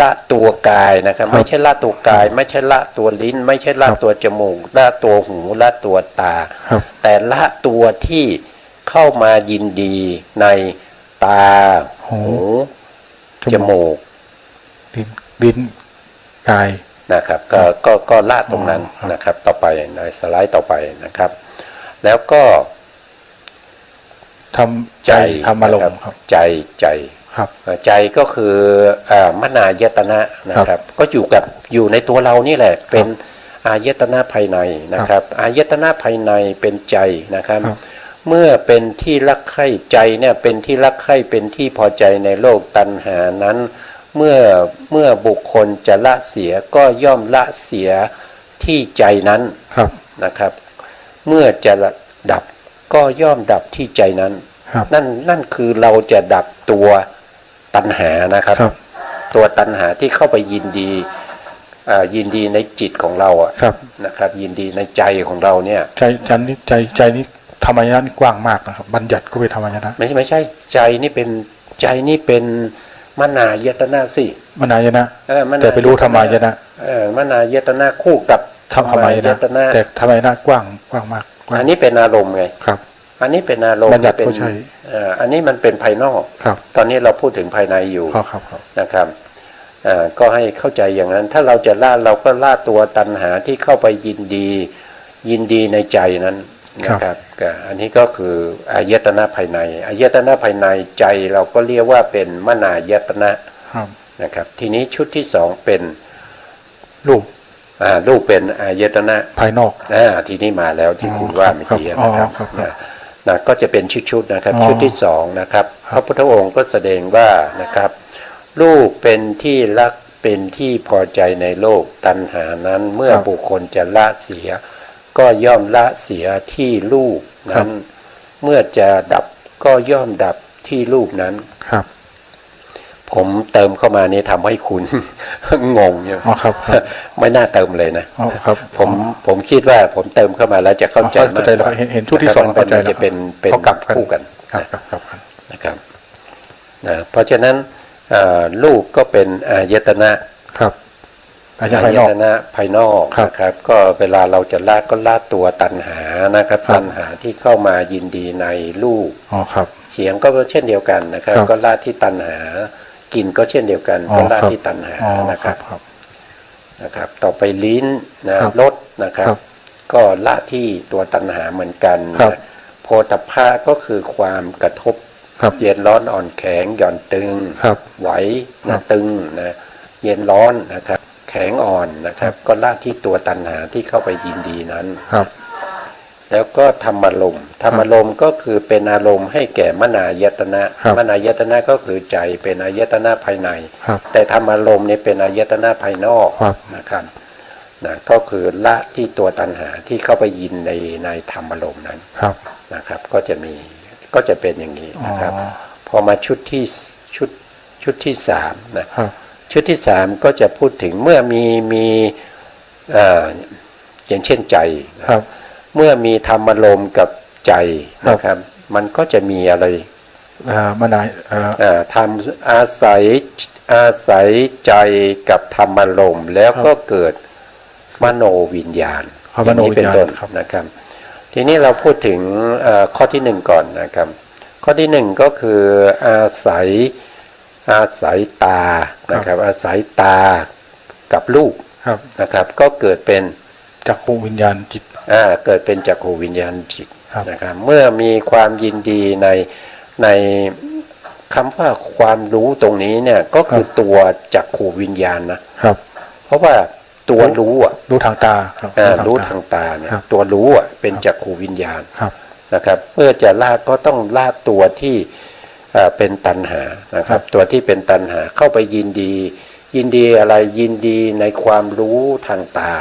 ะตัวกายนะครับไม่ใช่ละตัวกายไม่ใช่ละตัวลิ้นไม่ใช่ละตัวจมูกละตัวหูละตัวตาแต่ละตัวที่เข้ามายินดีในตาหูจมูกลิ้นกายนะครับก็ละตรงนั้นนะครับต่อไปในสไลด์ต่อไปนะครับแล้วก็ทำใจทำอารมณ์ครับใจ ครับ ใจก็คือมนายตนะนะครับก็อยู่ในตัวเรานี่แหละเป็นอายตนะภายในนะครับอายตนะภายในเป็นใจนะครับเมื่อเป็นที่รักใคร่ใจเนี่ยเป็นที่รักใคร่เป็นที่พอใจในโลกตัณหานั้นเมื่อบุคคลจะละเสียก็ย่อมละเสียที่ใจนั้นนะครับเมื่อจะดับก็ย่อมดับที่ใจนั้นนั่นคือเราจะดับตัวตัณหานะครับตัวตัณหาที่เข้าไปยินดีในจิตของเราอ่ะนะครับยินดีในใจของเราเนี่ยใจนี้ธรรมญาณกว้างมากนะครับบัญญัติก็เป็นธรรมญาณไม่ใช่ใจนี่เป็นมนายตนะสิมนายนะแต่ไปรู้ธรรมายนะมนายตนะคู่กับธรรมายนะแต่ธรรมายนะกว้างมากอันนี้เป็นอารมณ์ไงครับอันนี้เป็นอารมณ์บัญญัติก็ใช่อันนี้มันเป็นภายนอกตอนนี้เราพูดถึงภายในอยู่นะครับก็ให้เข้าใจอย่างนั้นถ้าเราจะละเราก็ละตัวตัณหาที่เข้าไปยินดีในใจนั้นนะครับอันนี้ก็คืออายตนะภายในอายตนะภายในใจเราก็เรียกว่าเป็นมนายตนะนะครับทีนี้ชุดที่สองเป็นรูปเป็นอายตนะภายนอกทีนี้มาแล้วที่คุณว่าเมื่อกี้นะครับก็จะเป็นชุดนะครับชุดที่สองนะครับพระพุทธองค์ก็แสดงว่านะครับรูปเป็นที่รักเป็นที่พอใจในโลกตัณหานั้นเมื่อบุคคลจะละเสียก็ย่อมละเสียที่รูปนั้นเมื่อจะดับก็ย่อมดับที่รูปนั้นครับผมเติมเข้ามานี้ทำให้คุณ งงอยู่ครับไม่น่าเติมเลยนะครับผมคิดว่าผมเติมเข้ามาแล้วจะเข้าใจมากกว่าเห็นชุดที่สองเข้าใจจะเป็นคู่กันนะครับเพราะฉะนั้นรูปก็เป็นอายตนะครับอายตนะภายนอกนะครับก็เวลาเราจะละก็ละตัวตัณหานะครับตัณหาที่เข้ามายินดีในรูปเสียงก็เช่นเดียวกันนะครับก็ละที่ตัณหากลิ่นก็เช่นเดียวกันก็ละที่ตัณหานะครับต่อไปลิ้นรสนะครับก็ละที่ตัวตัณหาเหมือนกันโผฏฐัพพะก็คือความกระทบเย็นร้อนอ่อนแข็งหย่อนตึงไหวตึงนะเย็นร้อนนะครับแข็งอ่อนนะครับก็ละที่ตัวตัณหาที่เข้าไปยินดีนั้นแล้วก็ธรรมารมณ์ก็คือเป็นอารมณ์ให้แก่มนายตนะมนายตนะก็คือใจเป็นอายตนะภายในแต่ธรรมารมณ์นี่เป็นอายตนะภายนอกนะครับก็คือละที่ตัวตัณหาที่เข้าไปยินในธรรมารมณ์นั้นนะครับก็จะเป็นอย่างนี้นะครับพอมาชุดที่สามนะชุดที่สามก็จะพูดถึงเมื่อมีอย่างเช่นใจเมื่อมีธรรมารมณ์กับใจนะครับมันก็จะมีอะไรทำอาศัยใจกับธรรมารมณ์แล้วก็เกิดมโนวิญญาณนี้เป็นต้นนะครับทีนี้เราพูดถึงข้อที่หนึ่งก่อนนะครับข้อที่หนึ่งก็คืออาศัยตานะครับอาศัยตากับรูปนะครับก็เกิดเป็นจักขุวิญญาณจิตเกิดเป็นจักขุวิญญาณจิตนะครับเมื่อมีความยินดีในคำว่าความรู้ตรงนี้เนี่ยก็คือตัวจักขุวิญญาณนะครับเพราะว่าตัวรู้รู้ทางตารู้ทางตาเนี่ยตัวรู้เป็นจักขุวิญญาณนะครับเมื่อจะละก็ต้องละตัวที่เป็นตัณหานะครับตัวที่เป็นตัณหาเข้าไปยินดีอะไรยินดีในความรู้ทางตา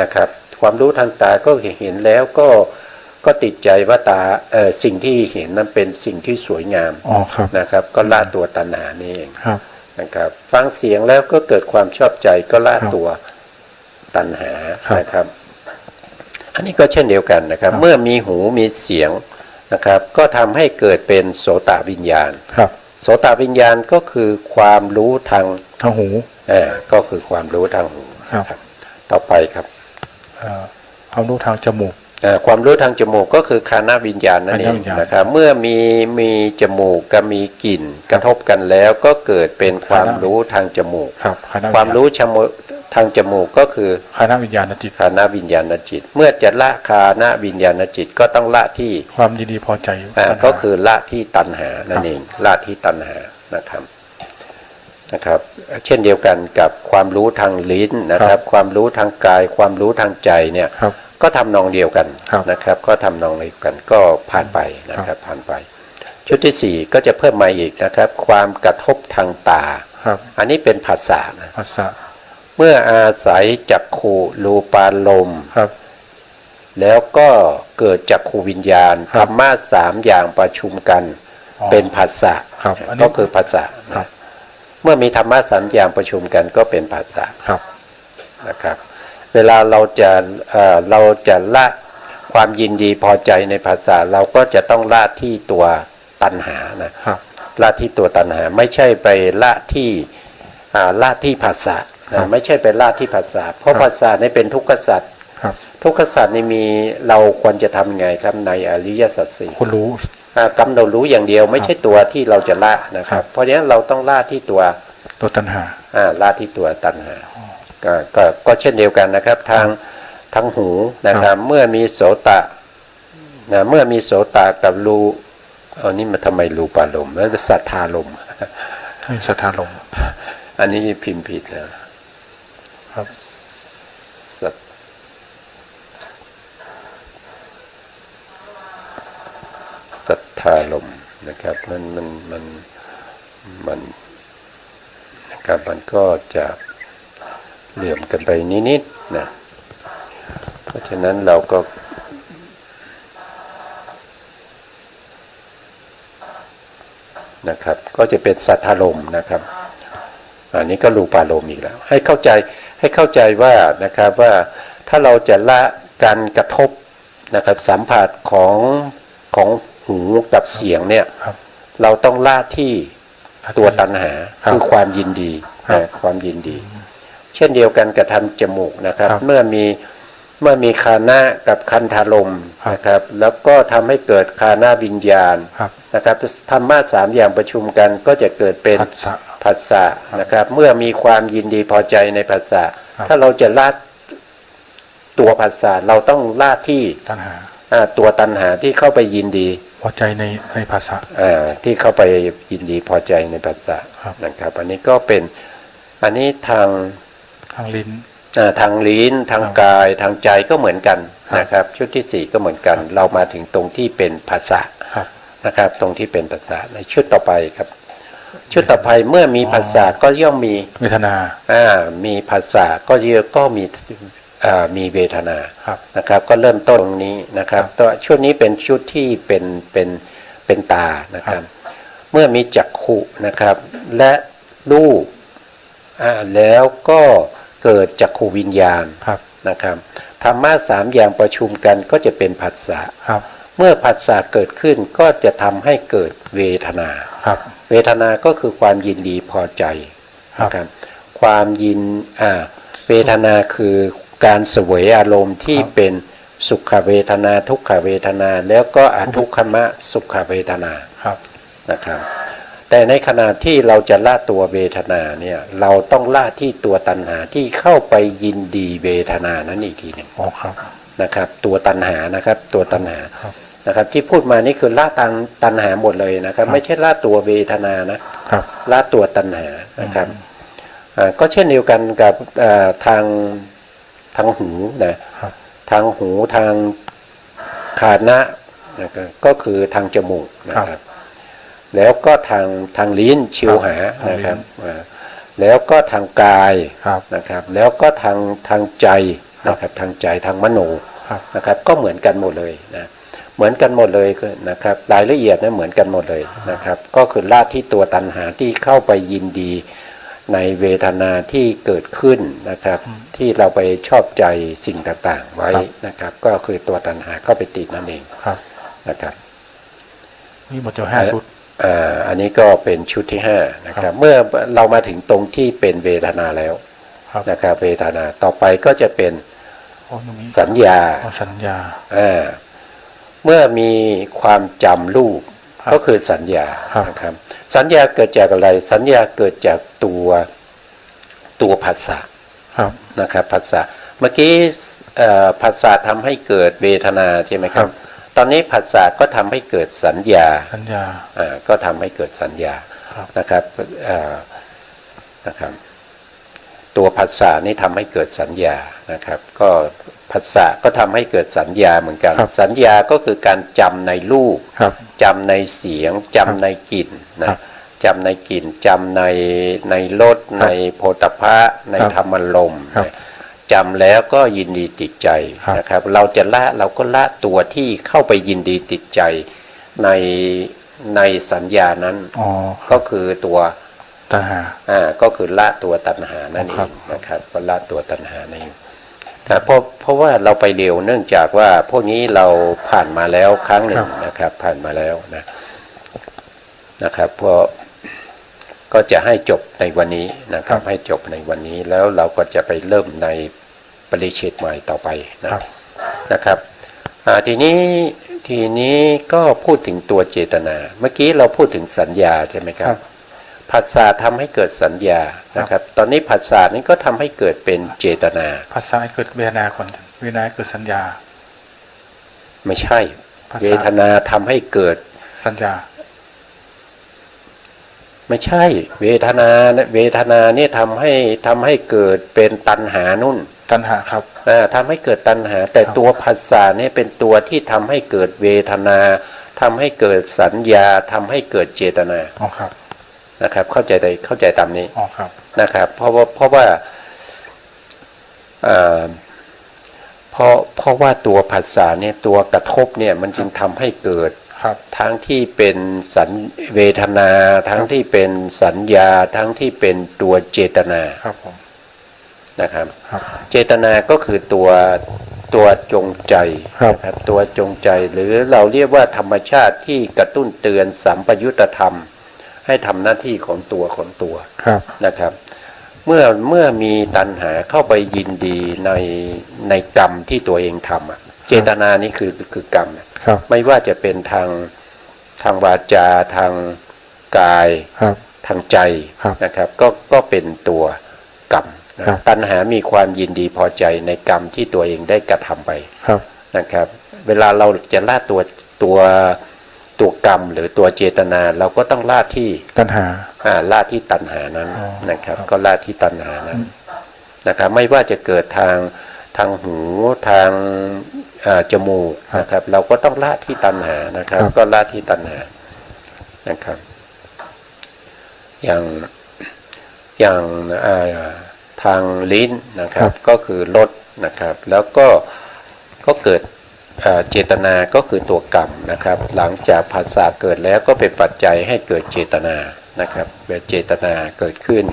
นะครับความรู้ทางตาก็เห็นแล้วก็ติดใจว่าตาสิ่งที่เห็นนั้นเป็นสิ่งที่สวยงามนะครับก็ละตัวตัณหานี่เองนะครับฟังเสียงแล้วก็เกิดความชอบใจก็ละตัวตัณหานะครับอันนี้ก็เช่นเดียวกันนะครับเมื่อมีหูมีเสียงนะครับก็ทำให้เกิดเป็นโสตวิญญาณโสตวิญญาณก็คือความรู้ทางหูก็คือความรู้ทางหูต่อไปครับความรู้ทางจมูกความรู้ทางจมูกก็คือคานวิญญาณนั่นเองนะครับเมื่อมีจมูกกับมีกลิ่นกระทบกันแล้วก็เกิดเป็นความรู้ทางจมูกความรู้ ทางจมูกก็คือ คานะวิญญาณจิต คานะวิญญาณจิต เมื่อจะละคานะวิญญาณจิตก็ต้องละที่ ความยินดีพอใจตัณหา ก็คือละที่ตัณหานั่นเองละที่ตัณหานะครับ เช่นเดียวกันกับความรู้ทางลิ้นนะครับ ความรู้ทางกาย ความรู้ทางใจเนี่ย ครับ ก็ทำนองเดียวกัน ครับ นะครับ ก็ทำนองเดียวกันก็ผ่านไปนะครับผ่านไป ชุดที่ 4 ก็จะเพิ่มมาอีกนะครับ ความกระทบทางตา ครับ อันนี้เป็นภาษานะ ภาษา เมื่ออาศัยจักขุรูปารมณ์ ครับ แล้วก็เกิดจักขูวิญญาณ ครั ธ บ รรมะ3อย่างประชุมกัน อ๋อ เป็นภาษา ครับอันนี้ ก็คือภาษา ครับ เมื่อมีธรรมะ3อย่างประชุมกันก็เป็นภาษา ครับ นะครับ เวลาเราจะละความยินดีพอใจในภาษาเราก็จะต้องละที่ตัวตัณหานะครับ ละที่ตัวตัณหาไม่ใช่ไปละที่ภาษา ครั นะ บ ไม่ใช่ไปละที่ภาษาเพราะภาษานี่เป็นทุกขสัจ ครับ ทุกขสัจนี่มีเราควรจะทำไงครับในอริยสัจสี่ คุณรู้ กำหนดรู้อย่างเดียวไม่ใช่ตัวที่เราจะละนะค ครั รับ บ เพราะฉะนั้นเราต้องละที่ตัว ตัวตัณหา ละที่ตัวตัณหาก็เช่นเดียวกันนะครับทางหูนะครับเมื่อมีโสตะนะเมื่อมีโสตะกับรูนี่มันทำไมรูปารมณ์แล้วสัทธารมณ์ ให้ศรัทธาลง อันนี้พิมพ์ผิดนะครับ สัทธารมณ์นะครับมันนะครับมันก็จะเหลื่อมกันไปนิดๆนะเพราะฉะนั้นเราก็นะครับก็จะเป็นสัทธารมณ์นะครับอันนี้ก็รูปารมณ์อีกแล้วให้เข้าใจว่านะครับว่าถ้าเราจะละการกระทบนะครับสัมผัสของหูกับเสียงเนี่ย ครับ เราต้องละที่ตัวตัณหา ครับ คือความยินดี ครับ นะความยินดี เช่นเดียวกันกับทางจมูกนะครับ ครับ เมื่อมีคานะกับคันธารมณ์ ครับ นะครับแล้วก็ทำให้เกิดคานะวิญญาณ ครับ นะครับธรรมะ3อย่างประชุมกันก็จะเกิดเป็น ผัสสะ ผัสสะนะครับเมื่อมีความยินดีพอใจในผัสสะ ครับ ถ้าเราจะละตัวผัสสะเราต้องละที่ ตัณหา ตัวตัณหาที่เข้าไปยินดี พอใจในภาษา ที่เข้าไปยินดีพอใจในผัสสะ ครับ นะครับอันนี้ก็เป็นอันนี้ทาง ทางลิ้น ทางลิ้นทางกายทางใจก็เหมือนกัน ครับ นะครับชุดที่ 4ก็เหมือนกัน เรามาถึงตรงที่เป็นภาษา ครับ นะครับตรงที่เป็นภาษาในชุดต่อไปครับ ชุดต่อไปเมื่อมีภาษาก็ย่อมมี เวทนา มีภาษาก็มีเวทนา ครับ นะครับก็เริ่มต้นตรงนี้นะครับตัวชุดนี้เป็นชุดที่เป็นตานะครับ เมื่อมีจักขุนะครับและรูปแล้วก็เกิดจักขูวิญญาณ ครับ นะครับธรรมะ3อย่างประชุมกันก็จะเป็นผัสสะ ครับ เมื่อผัสสะเกิดขึ้นก็จะทำให้เกิดเวทนา ครับ เวทนาก็คือความยินดีพอใจนะครับความเวทนาคือการเสวยอารมณ์ที่เป็นสุขเวทนาทุกขเวทนาแล้วก็อทุกขมะสุขเวทนา ครับ นะครับแต่ในขณะที่เราจะละตัวเวทนาเนี่ยเราต้องละที่ตัวตัณหาที่เข้าไปยินดีเวทนานั้นอีกทีหนึ่ง อ๋อครับ นะครับตัวตัณหานะครับตัวตัณหา ครับ นะครับที่พูดมานี่คือละตัณหาหมดเลยนะครับไม่ใช่ละตัวเวทนานะครับ ละตัวตัณหานะครับก็เช่นเดียวกันกับทางหูนะครับ ทางหูทางคานะนะครับก็คือทางจมูกนะครับแล้วก็ทางลิ้นชิวหานะครับแล้วก็ทางกาย ครับ นะครับแล้วก็ทางใจนะครับทางใจทางมโน ครับ นะครับก็เหมือนกันหมดเลยนะเหมือนกันหมดเลยนะครับรายละเอียดนะเหมือนกันหมดเลยนะครับก็คือละที่ตัวตัณหาที่เข้าไปยินดีในเวทนาที่เกิดขึ้นนะครับที่เราไปชอบใจสิ่งต่างๆไว้นะครับก็คือตัวตัณหาเข้าไปติดนั่นเอง ครับ นะครับ นี่หมดจะ5 ชุด อันนี้ก็เป็นชุดที่5นะครับเมื่อเรามาถึงตรงที่เป็นเวทนาแล้ว ครับ นะครับเวทนาต่อไปก็จะเป็น อ๋อตรงนี้ สัญญา อ๋อสัญญา เมื่อมีความจำรูป ครับ ก็คือสัญญา ครับ นะครับสัญญาเกิดจากอะไรสัญญาเกิดจากตัวภาษา ครับ นะครับผัสสะเมื่อกี้ผัสสะทำให้เกิดเวทนาใช่ไหมครับ ตอนนี้ผัสสะก็ทำให้เกิดสัญญา สัญญา ก็ทำให้เกิดสัญญา ครับ นะครับนะครับตัวผัสสะนี่ทำให้เกิดสัญญานะครับก็ผัสสะก็ทำให้เกิดสัญญาเหมือนกัน ครับ สัญญาก็คือการจำในรูป ครับ จำในเสียงจำในกลิ่น ครั นะ บ จำในกลิ่นจำในรสในโผฏฐัพพะใน ครับ ธรรมารมณ์ ครับ นะจำแล้วก็ยินดีติดใจ ครับ นะครับเราจะละเราก็ละตัวที่เข้าไปยินดีติดใจในสัญญานั้น อ๋อ ก็คือตัว ตัณหา ก็คือละตัวตัณหานั่นเอ ครั ง บ นะครับก็ละตัวตัณหานั่นเองแต่เพราะว่าเราไปเร็วเนื่องจากว่าพวกนี้เราผ่านมาแล้วครั้งหนึ่งนะครับผ่านมาแล้วนะครับเพราะก็จะให้จบในวันนี้นะครับให้จบในวันนี้แล้วเราก็จะไปเริ่มในปริเฉดใหม่ต่อไปนะครับทีนี้ก็พูดถึงตัวเจตนา เมื่อกี้เราพูดถึงสัญญาใช่ไหมครับผัสสะทำให้เกิดสัญญานะครับตอนนี้ผัสสะนี้ก็ทำให้เกิดเป็นเจตนา ภาษาให้เกิดเวทนาก่อนเวทนาให้เกิดสัญญา ไม่ใช่ ผัสสะ เวทนาทำให้เกิด สัญญา ไม่ใช่เวทนาเนี่ยทำให้เกิดเป็นตัณหานุ่น ตัณหาครับ ทำให้เกิดตัณหา แต่ตัวผัสสะเนี่ยเป็นตัวที่ทำให้เกิดเวทนาทำให้เกิดสัญญาทำให้เกิดเจตนา อ๋อครับ นะครับเข้าใจตามนี้ อ๋อครับ นะครับเพราะว่าเพราะว่าตัวผัสสะเนี่ยตัวกระทบเนี่ยมันจึงทำให้เกิด ครับ ทั้งที่เป็นเวทนาทั้งที่เป็นสัญญาทั้งที่เป็นตัวเจตนา ครับผม นะครับ ครับ เจตนาก็คือตัวจงใจ ครับ นะครับตัวจงใจหรือเราเรียกว่าธรรมชาติที่กระตุ้นเตือนสัมปยุตธรรมให้ทำหน้าที่ของตัว ครับ นะครับเมื่อมีตัณหาเข้าไปยินดีในกรรมที่ตัวเองทำเจตนานี้คือกรรม ครับ ไม่ว่าจะเป็นทางวาจาทางกาย ครับ ทางใจ ครับ นะครับก็เป็นตัวกรรมนะครับ ตัณหามีความยินดีพอใจในกรรมที่ตัวเองได้กระทำไป ครับ นะครับเวลาเราจะละตัวกรรมหรือตัวเจตนาเราก็ต้องละที่ ตัณหา ละที่ตัณหานั้น อ๋อ นะครับ ครับ ก็ละที่ตัณหานั้นนะครับไม่ว่าจะเกิดทางหูทางจมูกนะครับเราก็ต้องละที่ตัณหานะครับ ก็ละที่ตัณหานะครับอย่างทางลิ้นนะครับก็คือรสนะครับแล้วก็เกิดเจตนาก็คือตัวกรรมนะครับหลังจากภาษาเกิดแล้วก็เป็นปัจจัยให้เกิดเจตนานะครับเจตนาเกิดขึ้น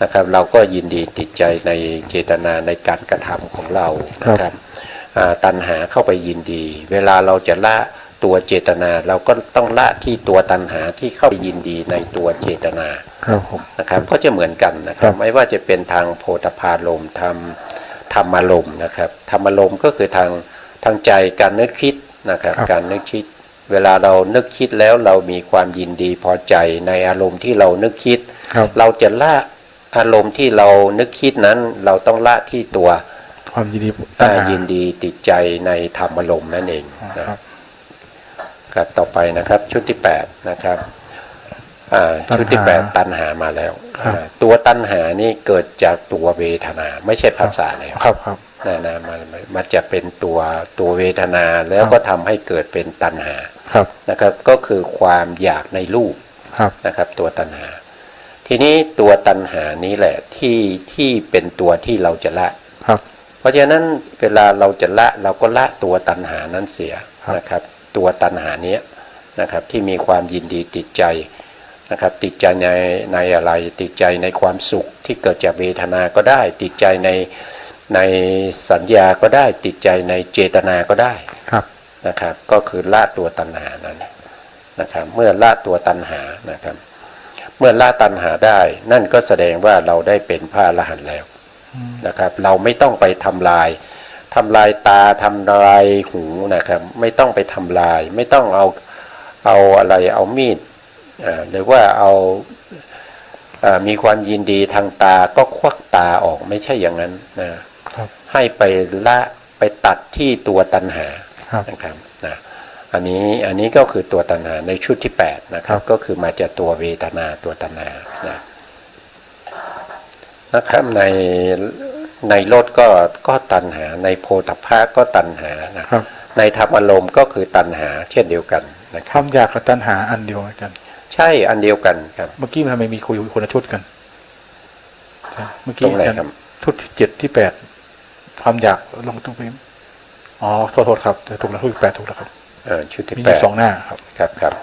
นะครับเราก็ยินดีติดใจในเจตนาในการกระทำของเรานะครับตัณหาเข้าไปยินดี เวลาเราจะละตัวเจตนาเราก็ต้องละที่ตัวตัณหาที่เข้าไปยินดีในตัวเจตนา ครับผม นะครับก็จะเหมือนกันนะครับไม่ว่าจะเป็นทางโพธพารมณ์ธรรมารมณ์นะครับธรรมารมณ์ก็คือทางใจการนึกคิดนะครับการนึกคิดเวลาเรานึกคิดแล้วเรามีความยินดีพอใจในอารมณ์ที่เรานึกคิด ครับ เราจะละอารมณ์ที่เรานึกคิดนั้นเราต้องละที่ตัว ความยินดีตัณหา ยินดีติดใจในธรรมารมณ์นั่นเอง อ๋อ นะครับ ครับต่อไปนะครับชุดที่8นะครับชุดที่8ตัณหามาแล้วตัวตัณหานี่เกิดจากตัวเวทนาไม่ใช่ภาษาแล้ว ครับครับ มันจะเป็นตัวเวทนาแล้วก็ทำให้เกิดเป็นตัณหา ครับ นะครับก็คือความอยากในรูป ครับ นะครับตัวตัณหา ทีนี้ตัวตัณหานี้แหละที่เป็นตัวที่เราจะละ ครับ เพราะฉะนั้นเวลาเราจะละเราก็ละตัวตัณหานั้นเสียนะครับตัวตัณหานี้นะครับที่มีความยินดีติดใจนะครับติดใจในอะไรติดใจในความสุขที่เกิดจากเวทนาก็ได้ ติดใจในสัญญาก็ได้ติดใจในเจตนาก็ได้ ครับ นะครับก็คือละตัวตัณหานั้นนะครับเมื่อละตัวตัณหานะครับเมื่อละตัณหาได้นั่นก็แสดงว่าเราได้เป็นพระอรหันต์แล้วนะครับเราไม่ต้องไปทำลายตาทำลายหูนะครับไม่ต้องไปทำลายไม่ต้องเอาอะไรเอามีดหรือว่าเอา มีความยินดีทางตาก็ควักตาออกไม่ใช่อย่างนั้นนะครับ ให้ไปละไปตัดที่ตัวตัณหา ครับ นะครับนะอันนี้ก็คือตัวตัณหาในชุดที่8นะครับก็คือมาจากตัวเวทนาตัวตัณหานะครับในรสก็ตัณหาในโพธิภาคก็ตัณหานะครับในธรรมอารมณ์ก็คือตัณหาเช่นเดียวกันนะค ครับ วามอยากกับตัณหาอันเดียวกัน ใช่อันเดียวกันครับ เมื่อกี้มันทำไมมีคุยคนละชุดกันเมื่อ ตร กี้ งไหนครับ ชุดที่7ที่8ความอยากลองตรงไปอ๋อโทษครับถูกแล้วชุดที่8ถูกแล้วครับ ชุดที่ มี 8 สองหน้าครับ ครับ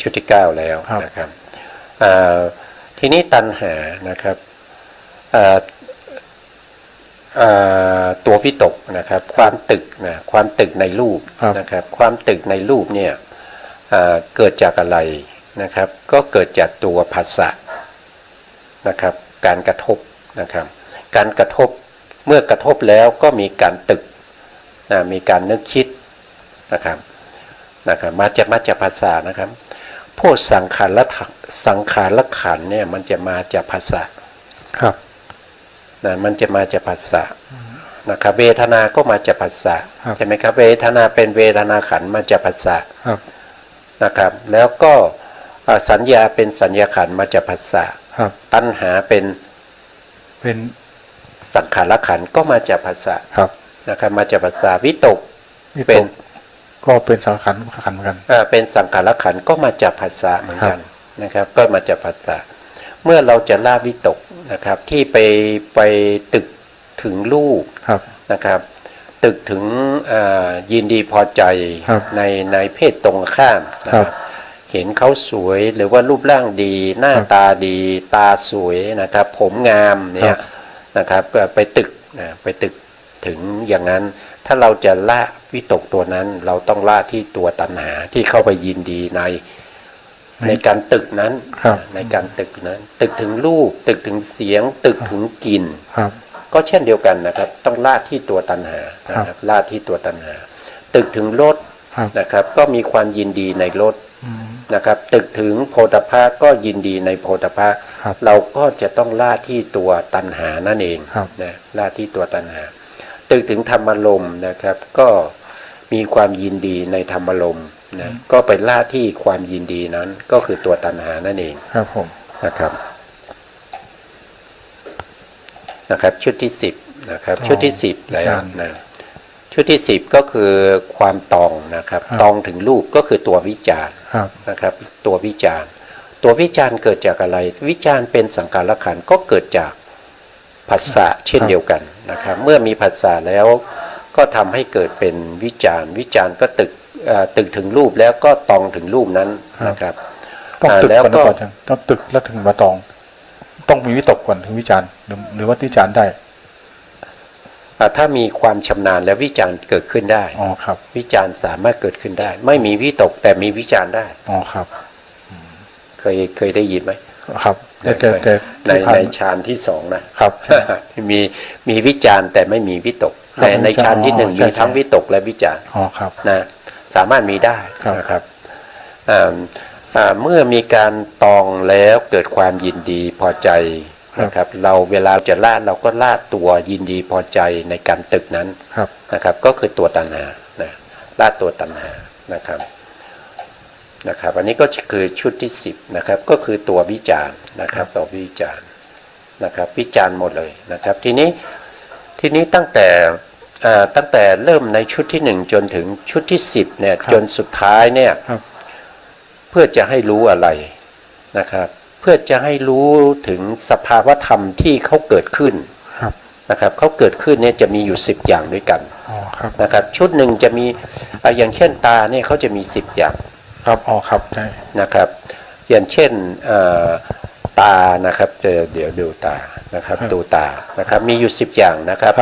ชุดที่9แล้ว ครับ นะครับทีนี้ตัณหานะครับตัววิตกนะครับความตึกนะความตึกในรูปนะครับความตึกในรูปเนี่ยเกิดจากอะไรนะครับก็เกิดจากตัวภาษะนะครับการกระทบนะครับการกระทบเมื่อกระทบแล้วก็มีการตึกนะมีการนึกคิดนะครับมาจากภาษานะครับพวกสังขารละขันธ์เนี่ยมันจะมาจากภาษา ครับ นะมันจะมาจากภาษานะครับเวทนาก็มาจากภาษาใช่ไหมครับเวทนาเป็นเวทนาขันธ์มาจากภาษา ครับ นะครับแล้วก็สัญญาเป็นสัญญาขันธ์มาจากภาษา ครับ ตัณหาเป็น เป็น สังขารขันธ์ก็มาจากภาษา ครับ นะครับมาจากภาษาวิตก วิตก เป็น ก็เป็นสังขารขันธ์เหมือนกัน เป็นสังขารขันธ์ก็มาจากภาษาเหมือนกันนะครับก็มาจากภาษาเมื่อเราจะละวิตกนะครับที่ไปตึกถึงรูป ครับ นะครับตึกถึงยินดีพอใจ ครับ ในเพศตรงข้ามนะค ครั รับบ เห็นเขาสวยหรือว่ารูปร่างดีหน้า ครับ ตาดีตาสวยนะครับผมงามเนี่ยนะครับก็ไปตึกนะไปตึกถึงอย่างนั้นถ้าเราจะละวิตกตัวนั้นเราต้องละที่ตัวตัณหาที่เข้าไปยินดีในการตึกนั้น ครับ ในการตึกนั้นตึกถึงรูปตึกถึงเสียงตึกถึงกลิ่น ครับ ก็เช่นเดียวกันนะครับต้องละที่ตัวตัณหานะครับละที่ตัวตัณหาตึกถึงรส ครับ นะครับก็มีความยินดีในรส อืม นะครับตึกถึงโพธิภาคก็ยินดีในโพธิภาค ครับ เราก็จะต้องละที่ตัวตัณหานั่นเอง ครับ นะละที่ตัวตัณหาตึกถึงธรรมารมณ์นะครับก็มีความยินดีในธรรมารมณ์นะก็ไปละที่ความยินดีนั้นก็คือตัวตัณหานั่นเอง ครับผม นะครับชุดที่10นะครับชุดที่10แล้วนะชุดที่10ก็คือความตองนะครับตองถึงรูปก็คือตัววิจารณ์ ครับ นะครับตัววิจารณ์เกิดจากอะไรวิจารณ์เป็นสังขารขันธ์ก็เกิดจากผัสสะเช่นเดียวกันนะครับเมื่อมีผัสสะแล้วก็ทำให้เกิดเป็นวิจารณ์ก็ตึกถึงรูปแล้วก็ตองถึงรูปนั้นนะครับ ต้องตึก แล้ว ก่อน ก็ ก่อนจังต้องตึกแล้วถึงมาตอง ต้องมีวิตกก่อนถึงวิจารณ์หรือว่าวิจารณ์ได้ ถ้ามีความชำนาญแล้ววิจารณ์เกิดขึ้นได้ อ๋อครับ วิจารณ์สามารถเกิดขึ้นได้ ไม่มีวิตกแต่มีวิจารณ์ได้ อ๋อครับ เคยได้ยินไหม ครับแต่แต่ ในฌานที่2นะครับ มีวิจารณ์แต่ไม่มีวิตก ครับ แต่ในฌานที่ อ๋อ 1 ใช่ มีทั้ง ใช่ วิตกและวิจารณ์ อ๋อครับ นะสามารถมีได้ ครับ นะครับเมื่อมีการตองแล้วเกิดความยินดีพอใจนะครับเราเวลาจะละเราก็ละตัวยินดีพอใจในการตึกนั้น ครับ นะครับก็คือตัวตัณหานะละตัวตัณหานะครับอันนี้ก็คือชุดที่10นะครับก็คือตัววิจารณ์นะครับตัววิจารณ์นะครับวิจารณ์หมดเลยนะครับทีนี้ตั้งแต่เริ่มในชุดที่1จนถึงชุดที่10เนี่ยจนสุดท้ายเนี่ย ครับ เพื่อจะให้รู้อะไรนะครับเพื่อจะให้รู้ถึงสภาวธรรมที่เขาเกิดขึ้น ครับ นะครับเขาเกิดขึ้นเนี่ยจะมีอยู่10อย่างด้วยกัน อ๋อครับ นะครับชุดหนึ่งจะมีอย่างเช่นตาเนี่ยเขาจะมี10อย่าง ครับอ๋อครับใช่ นะครับอย่างเช่นตานะครับเดี๋ยวดูตานะครับดูตานะครับมีอยู่10อย่างนะครับ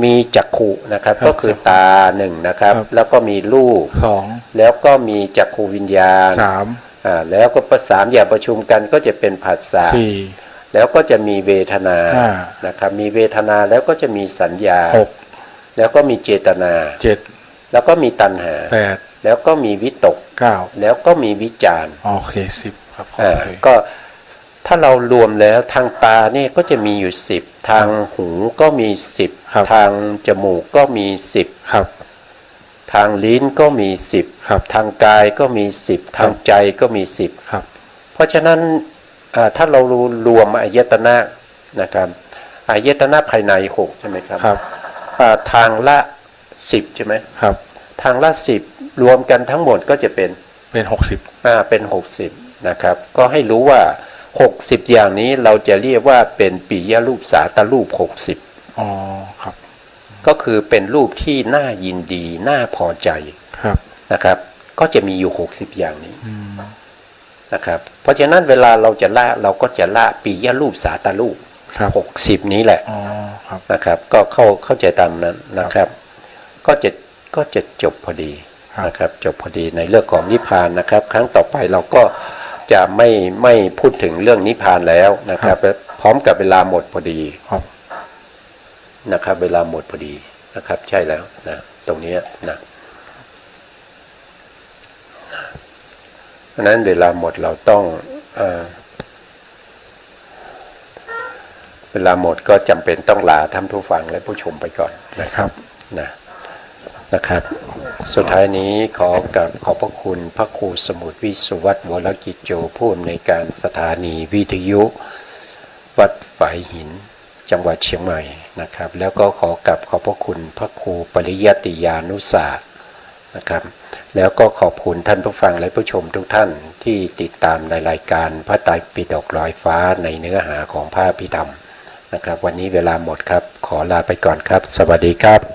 มีจักขุนะครับก็คือตา1นะครับแล้วก็มีรูป 2 แล้วก็มีจักขุวิญญาณ 3 แล้วก็3อย่างประชุมกันก็จะเป็นผัสสะ 4 แล้วก็จะมีเวทนา 5 นะครับมีเวทนาแล้วก็จะมีสัญญา 6 แล้วก็มีเจตนา 7 แล้วก็มีตัณหา 8 แล้วก็มีวิตก 9 แล้วก็มีวิจารณ์ โอเค10ครับโอเค ก็ ถ้าเรารวมแล้วทางตาเนี่ยก็จะมีอยู่10ทางหูก็มี10ทางจมูกก็มี10ครับทางลิ้นก็มี10ทางกายก็มี10ทางใจก็มี10ครับเพราะฉะนั้นถ้าเรารวมอายตนะนะครับอายตนะภายใน6ใช่ไหมครับครับทางละ10ใช่ไหมครับทางละ10รวมกันทั้งหมดก็จะเป็น60เป็น60นะครับก็ให้รู้ว่า60อย่างนี้เราจะเรียกว่าเป็นปิยรูปสาตรูป60อ๋อครับก็คือเป็นรูปที่น่ายินดีน่าพอใจครับนะครับก็จะมีอยู่60อย่างนี้นะครับเพราะฉะนั้นเวลาเราจะละเราก็จะละปิยรูปสาตรูป60นี้แหละนะครับก็เข้าใจตามนั้นนะครับก็จะจบพอดีนะครับจบพอดีในเรื่องของนิพพานนะครับครั้งต่อไปเราก็จะไม่พูดถึงเรื่องนิพพานแล้วนะครับพร้อมกับเวลาหมดพอดีนะครับเวลาหมดพอดีนะครับใช่แล้วนะตรงนี้นะเพราะนั้นเวลาหมดเราต้องเวลาหมดก็จำเป็นต้องลาท่านผู้ฟังและผู้ชมไปก่อนนะครับนะครับสุดท้ายนี้ขอบพระคุณพระครูสมุทรวิสุวัตรวรกิจโจผู้อำนวยการสถานีวิทยุวัดฝายหินจังหวัดเชียงใหม่นะครับแล้วก็ขอบพระคุณพระครูปริยัติยานุศาสตร์นะครับแล้วก็ขอบคุณท่านผู้ฟังและผู้ชมทุกท่านที่ติดตามในรายการพระไตรปิฎกลอยฟ้าในเนื้อหาของพระอภิธรรมนะครับวันนี้เวลาหมดครับขอลาไปก่อนครับสวัสดีครับ